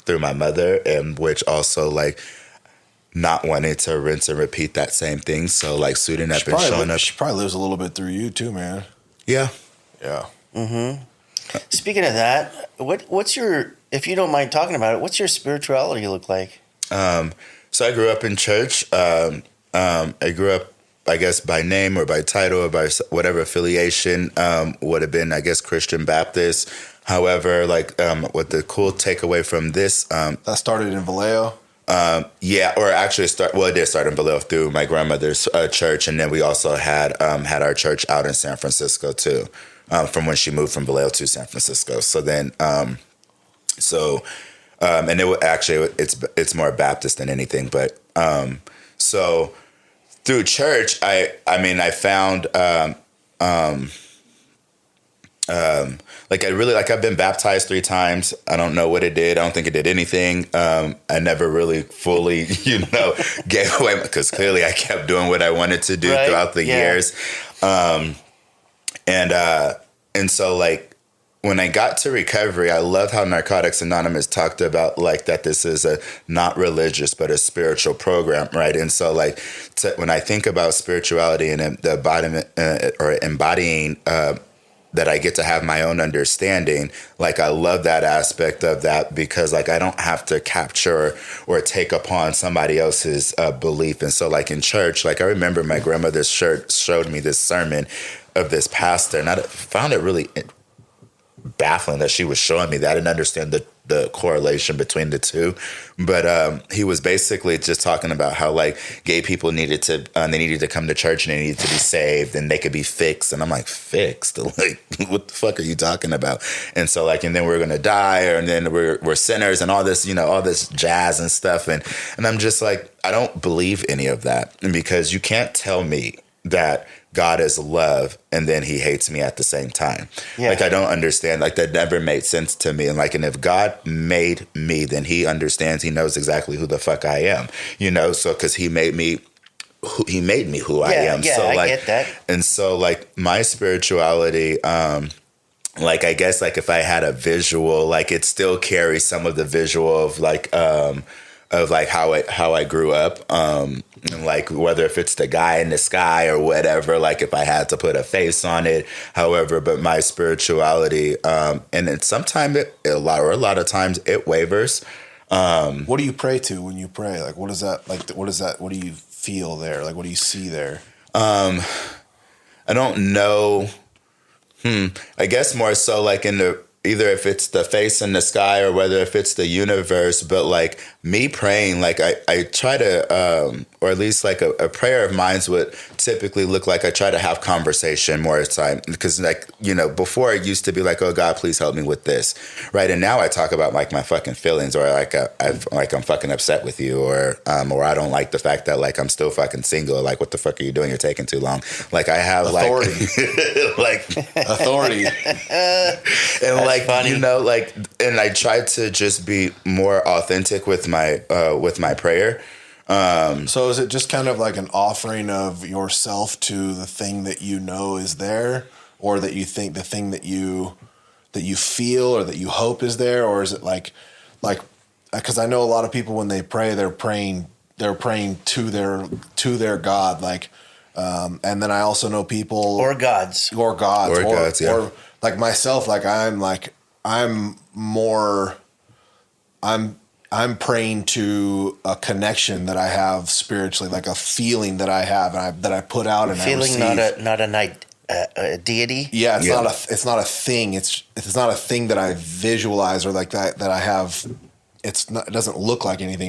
my mother, and which also like not wanting to rinse and repeat that same thing. So like suiting up and showing up. She probably lives a little bit through you too, man. Yeah. Yeah. Mm-hmm. Speaking of that, what's your, if you don't mind talking about it, what's your spirituality look like? So I grew up in church. I grew up, I guess, by name or by title or by whatever affiliation, would have been, I guess, Christian Baptist. However, what the cool takeaway from this... that started in Vallejo? Yeah, or actually it did start in Vallejo through my grandmother's church. And then we also had our church out in San Francisco too, from when she moved from Vallejo to San Francisco. So then, and it's more Baptist than anything, but, so through church, I found, I've been baptized 3 times. I don't know what it did. I don't think it did anything. I never really fully, gave away, because clearly I kept doing what I wanted to do throughout the years. And so when I got to recovery, I loved how Narcotics Anonymous talked about like that this is a not religious but a spiritual program, right? And so like when I think about spirituality and the embodiment or embodying that I get to have my own understanding, like I love that aspect of that because like I don't have to capture or take upon somebody else's belief. And so like in church, like I remember my grandmother's shirt showed me this sermon of this pastor, and I found it really baffling that she was showing me that. I didn't understand the correlation between the two, but he was basically just talking about how like gay people needed to come to church and they needed to be saved and they could be fixed. And I'm like, fixed? Like, what the fuck are you talking about? And so like, and then we're gonna die, and then we're sinners and all this, you know, all this jazz and stuff. And I'm just like, I don't believe any of that, because you can't tell me that God is love and then he hates me at the same time. Yeah. Like I don't understand. Like that never made sense to me. And like, and if God made me, then he understands, he knows exactly who the fuck I am, you know? So, cause he made me who I am. Yeah, so I like, get that. And so like my spirituality, like, I guess like if I had a visual, like it still carries some of the visual of like how I grew up, and like whether if it's the guy in the sky or whatever, like if I had to put a face on it, however, but my spirituality, and then sometimes a lot of times it wavers. What do you pray to when you pray? Like, what is that? Like, what is that? What do you feel there? Like, what do you see there? I don't know. I guess more so like in the, either if it's the face in the sky or whether if it's the universe, but like me praying, like I try to, or at least like a prayer of mine would typically look like I try to have conversation more of the time, because like, you know, before it used to be like, oh God, please help me with this. Right. And now I talk about like my fucking feelings, or like I'm fucking upset with you, or I don't like the fact that like I'm still fucking single. Like, what the fuck are you doing? You're taking too long. Like I have authority. like authority. And like, funny. You know, like, and I try to just be more authentic with my prayer. So is it just kind of like an offering of yourself to the thing that you know is there, or that you think the thing that you feel or that you hope is there, or is it like, because I know a lot of people when they pray, they're praying to their God, like, and then I also know people or gods, or like myself, like I'm praying to a connection that I have spiritually, like a feeling that I have and that I put out and feeling, I receive. not a deity. Yeah, it's not a thing. It's not a thing that I visualize or like that I have. It doesn't look like anything.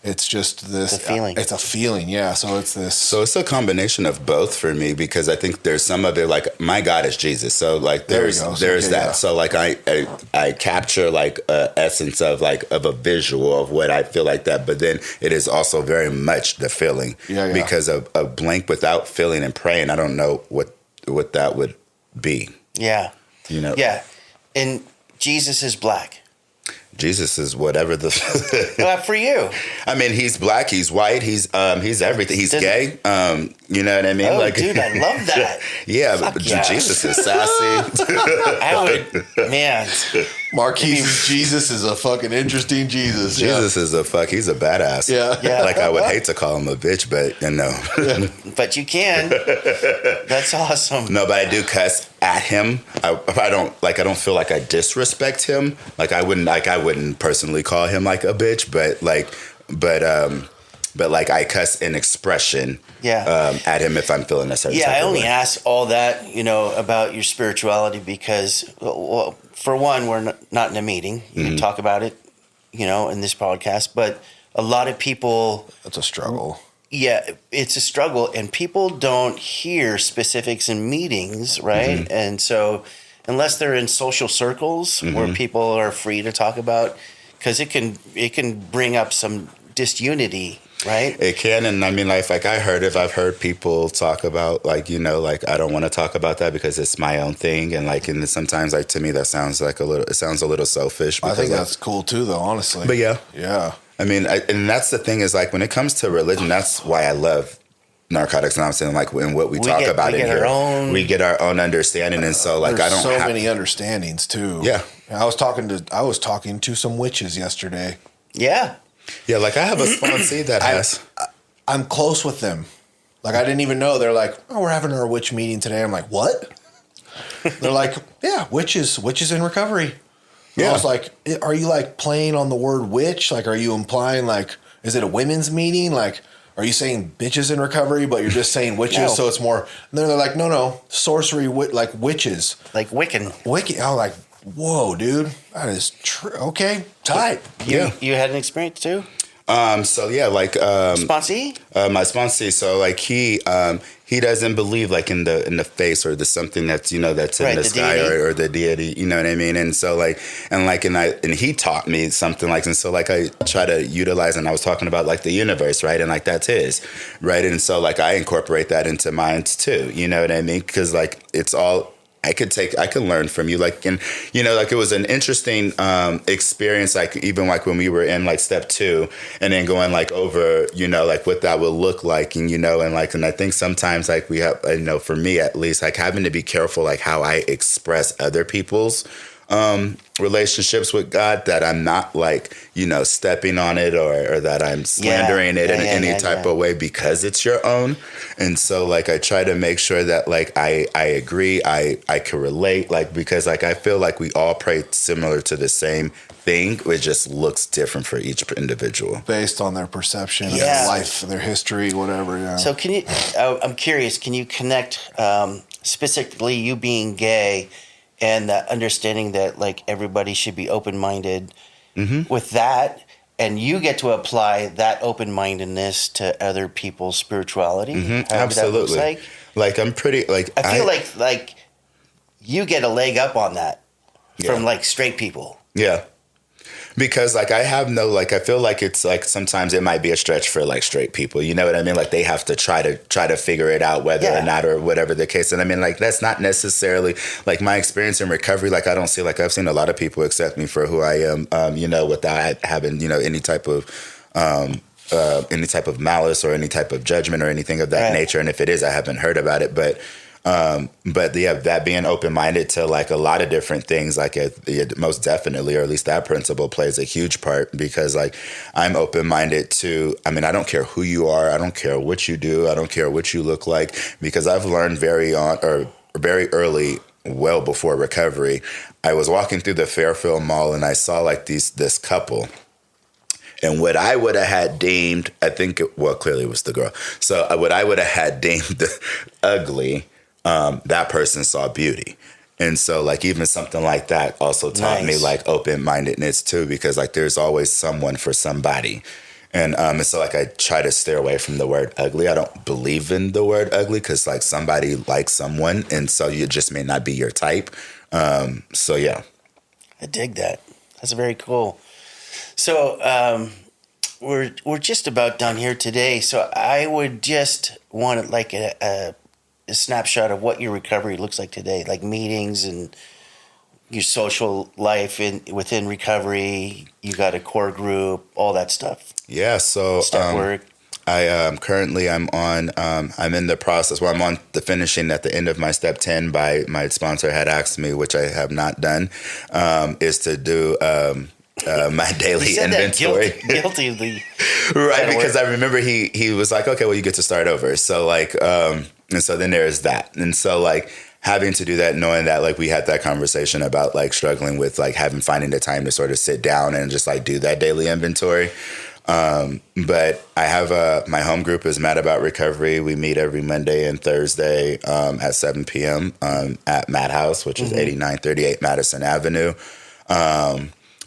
It's just this. It's a feeling. It's a feeling, yeah. So it's this. So it's a combination of both for me, because I think there's some of it, like my God is Jesus. So like there's that. Yeah. So like I capture like a essence of like of a visual of what I feel like that, but then it is also very much the feeling. Yeah. Because of a blank without feeling and praying, I don't know what that would be. Yeah. You know. Yeah, and Jesus is black. Jesus is whatever the for you. I mean, he's black, he's white, he's everything. He's gay. You know what I mean? Oh, like, dude, I love that. Yeah, but Jesus is sassy. Man. Marquis Jesus is a fucking interesting Jesus. Jesus is he's a badass. Yeah. Like I would hate to call him a bitch, but no. But you can. That's awesome. No, but I do cuss at him. I don't feel like I disrespect him. Like I wouldn't personally call him like a bitch, but like I cuss in expression at him if I'm feeling a certain type I only of way. ask all that, you know, about your spirituality because, well, for one, we're not in a meeting. You can talk about it, you know, in this podcast, but a lot of people... It's a struggle. Yeah, it's a struggle, and people don't hear specifics in meetings, right? Mm-hmm. And so unless they're in social circles where people are free to talk about, because it can bring up some disunity, right? It can, and I mean, like I've heard people talk about, like, you know, like I don't want to talk about that because it's my own thing, and like, and sometimes, like, to me, that sounds like a little selfish. I think that's cool too, though, honestly. But yeah. I mean, and that's the thing is, like, when it comes to religion, that's why I love Narcotics Anonymous, and like in what we talk about in here, we get our own understanding, and so like There's I don't so have many understandings too. Yeah. I was talking to some witches yesterday. Yeah. Yeah, like I have a sponsee that has. I'm close with them. Like I didn't even know. They're like, oh, we're having our witch meeting today. I'm like, what? They're like, yeah, witches in recovery. Yeah. I was like, are you like playing on the word witch? Like, are you implying like, is it a women's meeting? Like, are you saying bitches in recovery, but you're just saying witches? No. So it's more, and they're like, no, sorcery, like witches. Like Wiccan. Wiccan. I was like, whoa, dude, that is true. Okay, tight. You had an experience too? So yeah, like sponsee? My sponsee. So like he doesn't believe like in the face or the something that's that's in the sky or the deity. You know what I mean? And so like and he taught me something like, and so like I try to utilize, and I was talking about like the universe, right? And like that's his, right? And so like I incorporate that into mine too. You know what I mean? Because like it's all. I can learn from you, like, and like it was an interesting experience, like even like when we were in like step 2 and then going like over like what that would look like, and and I think sometimes like we have for me at least, like having to be careful like how I express other people's relationships with God, that I'm not like stepping on it or that I'm slandering it in any type of way because it's your own. And so like I try to make sure that like I agree, I can relate, like because like I feel like we all pray similar to the same thing. It just looks different for each individual based on their perception of their life, their history, whatever. Yeah. So can you? I'm curious. Can you connect specifically you being gay and the understanding that like everybody should be open-minded with that, and you get to apply that open-mindedness to other people's spirituality? Absolutely. That looks like I'm pretty like I feel like you get a leg up on that from like straight people. Yeah. Because like I have no, like I feel like it's like sometimes it might be a stretch for like straight people, you know what I mean? Like they have to try to figure it out whether or not, or whatever the case. And I mean, like that's not necessarily like my experience in recovery. Like I don't see, like I've seen a lot of people accept me for who I am, without having any type of malice or any type of judgment or anything of that nature. And if it is, I haven't heard about it, but yeah, that being open-minded to like a lot of different things, like it most definitely, or at least that principle plays a huge part, because like I'm open-minded to, I mean, I don't care who you are. I don't care what you do. I don't care what you look like, because I've learned very early, well before recovery. I was walking through the Fairfield Mall and I saw like this couple. And what I would have had deemed, clearly it was the girl. So what I would have had deemed ugly, that person saw beauty. And so like even something like that also taught me like open-mindedness too, because like there's always someone for somebody. And so like I try to stay away from the word ugly. I don't believe in the word ugly, because like somebody likes someone, and so you just may not be your type. So yeah. I dig that. That's very cool. So we're just about done here today. So I would just want like a snapshot of what your recovery looks like today, like meetings and your social life within recovery. You got a core group, all that stuff. Yeah. So step work. I'm in the process. Well, I'm on the finishing at the end of my step 10. By my sponsor had asked me, which I have not done, is to do my daily inventory. Guiltily. Right, because I remember he was like, okay, well, you get to start over. So like, and so then there's that. And so like having to do that, knowing that like we had that conversation about like struggling with like finding the time to sort of sit down and just like do that daily inventory. But I have my home group is Mad About Recovery. We meet every Monday and Thursday at 7 p.m. At Mad House, which is 8938 Madison Avenue.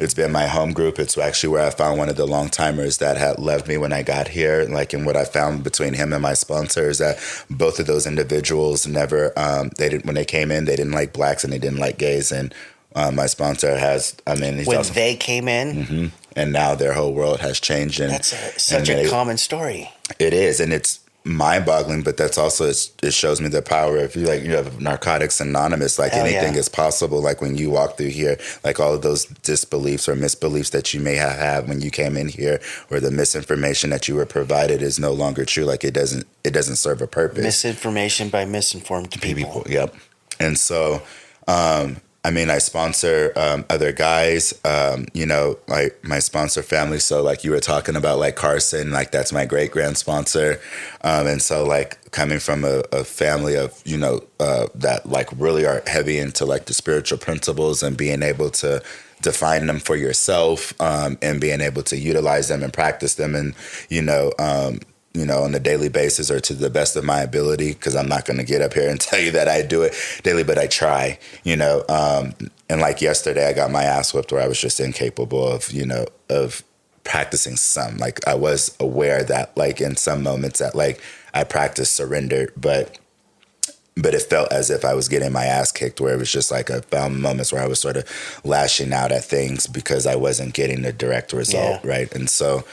It's been my home group. It's actually where I found one of the long timers that had left me when I got here. Like, and what I found between him and my sponsor is that both of those individuals never, when they came in, they didn't like blacks and they didn't like gays. And my sponsor has, they came in, and now their whole world has changed. And that's such a common story. It is, and it's mind-boggling, but that's also it shows me the power of you have Narcotics Anonymous. Like Hell anything yeah. is possible. Like when you walk through here, like all of those disbeliefs or misbeliefs that you may have had when you came in here, or the misinformation that you were provided is no longer true. Like it doesn't serve a purpose. Misinformation by misinformed people. Yep. And so, I mean, I sponsor other guys, like my sponsor family. So like you were talking about like Carson, like that's my great grand sponsor. And so like coming from a family of, that like really are heavy into like the spiritual principles and being able to define them for yourself, and being able to utilize them and practice them and, on a daily basis or to the best of my ability, because I'm not going to get up here and tell you that I do it daily, but I try, and like yesterday I got my ass whipped where I was just incapable of practicing some. Like I was aware that like in some moments that like I practiced surrender, but it felt as if I was getting my ass kicked, where it was just like I found moments where I was sort of lashing out at things because I wasn't getting the direct result. Yeah. Right. And so,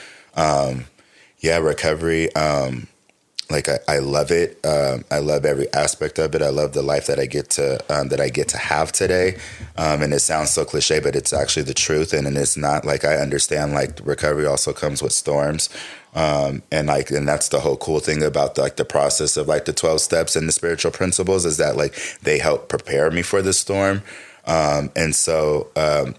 recovery. I love it. I love every aspect of it. I love the life that I get to have today. And it sounds so cliche, but it's actually the truth. And it's not like I understand like recovery also comes with storms. And that's the whole cool thing about the process of like the 12 steps and the spiritual principles is that like they help prepare me for the storm. And so, I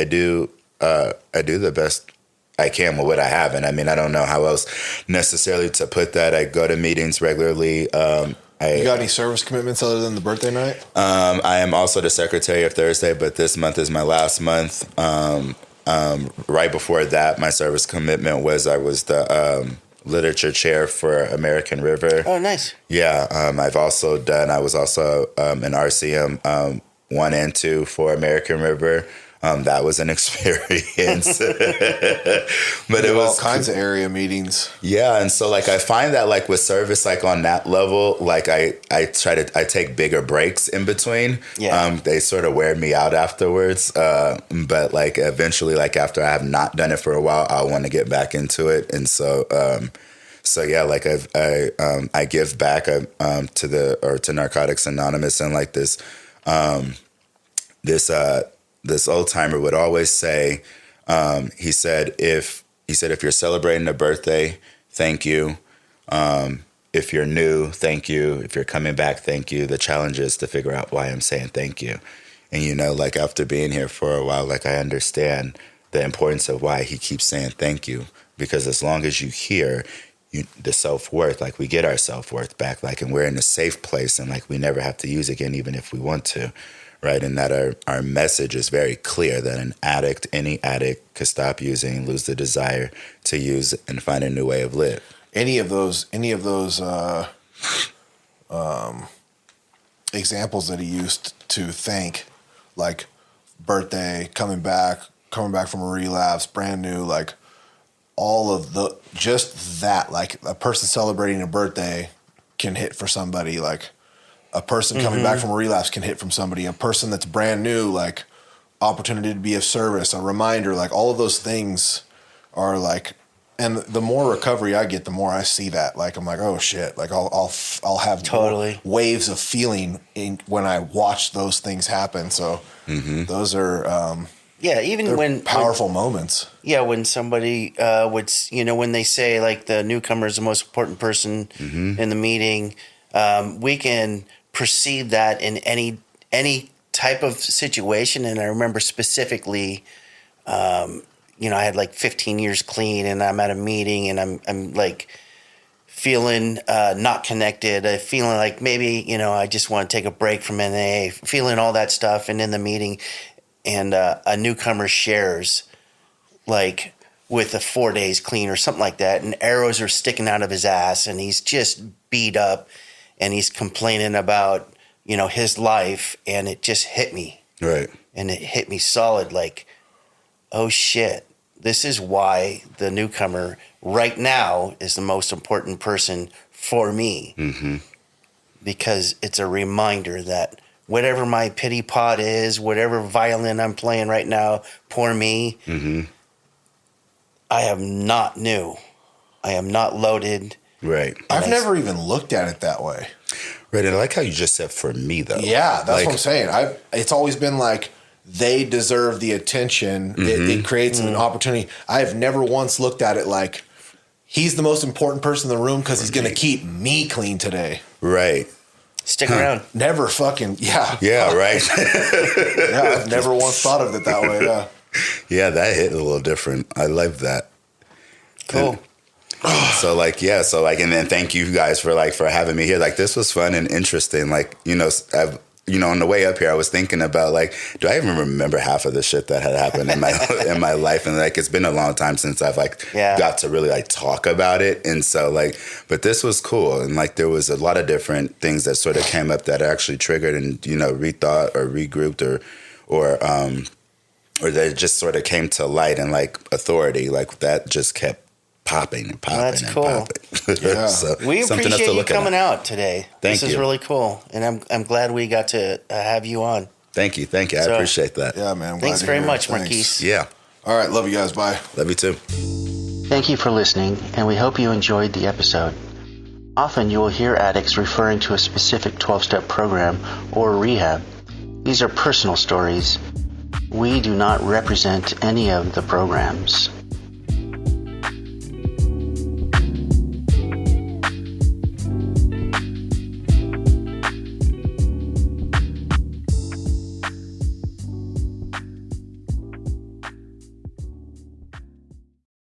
do the best I can with what I have. And I mean, I don't know how else necessarily to put that. I go to meetings regularly. You got any service commitments other than the birthday night? I am also the secretary of Thursday, but this month is my last month. Right before that, my service commitment was I was the literature chair for American River. Oh, nice. Yeah. I was also an RCM 1 and 2 for American River. That was an experience, but it was all kinds of area meetings. Yeah. And so like, I find that like with service, like on that level, like I take bigger breaks in between. Yeah. They sort of wear me out afterwards. But like eventually, like after I have not done it for a while, I want to get back into it. And so, yeah, like I give back to Narcotics Anonymous, and like this old timer would always say, he said, if you're celebrating a birthday, thank you. If you're new, thank you. If you're coming back, thank you. The challenge is to figure out why I'm saying thank you. And, like after being here for a while, like I understand the importance of why he keeps saying thank you, because as long as you hear the self-worth, like we get our self-worth back, like, and we're in a safe place, and like we never have to use again, even if we want to. Right. And that our message is very clear that any addict could stop using, lose the desire to use, and find a new way of live. Any of those examples that he used to thank, like birthday, coming back from a relapse, brand new, like all of just that, like a person celebrating a birthday can hit for somebody, like a person coming back from a relapse can hit from somebody. A person that's brand new, like opportunity to be of service, a reminder, like all of those things are like, and the more recovery I get, the more I see that. Like I'm like, oh shit! Like I'll have totally waves of feeling when I watch those things happen. So those are even when powerful moments. Yeah, when somebody would when they say like the newcomer is the most important person in the meeting, we can perceive that in any type of situation. And I remember specifically, I had like 15 years clean, and I'm at a meeting, and I'm like feeling not connected, feeling like maybe I just want to take a break from NA, feeling all that stuff, and in the meeting, and a newcomer shares like with a 4 days clean or something like that, and arrows are sticking out of his ass, and he's just beat up. And he's complaining about, his life, and it just hit me. Right. And it hit me solid, like, oh shit, this is why the newcomer right now is the most important person for me. Mm-hmm. Because it's a reminder that whatever my pity pot is, whatever violin I'm playing right now, poor me, I am not new. I am not loaded. Right. I've never even looked at it that way. Right. And I like how you just said for me, though. Yeah, that's what I'm saying. It's always been like they deserve the attention. It creates an opportunity. I have never once looked at it like he's the most important person in the room because he's going to keep me clean today. Right. Stick around. Never fucking, yeah. Yeah, right. Yeah, I've never once thought of it that way, yeah. Yeah, that hit a little different. I love that. Cool. And then thank you guys for having me here. Like, this was fun and interesting. Like, on the way up here, I was thinking about do I even remember half of the shit that had happened in my in my life? And it's been a long time since I've got to really talk about it. And so but this was cool. And there was a lot of different things that sort of came up that actually triggered and rethought or regrouped or that just sort of came to light, and authority that just kept popping and popping. That's cool. Popping. Yeah. So, we appreciate you coming out today. Thank This is you. really cool, and I'm glad we got to have you on. Thank you. I appreciate that. Yeah, man. I'm Thanks glad very you're here. much, Thanks. Marquis. Yeah. All right, love you guys. Bye. Love you too. Thank you for listening, and we hope you enjoyed the episode. Often you will hear addicts referring to a specific 12-step program or rehab. These are personal stories. We do not represent any of the programs.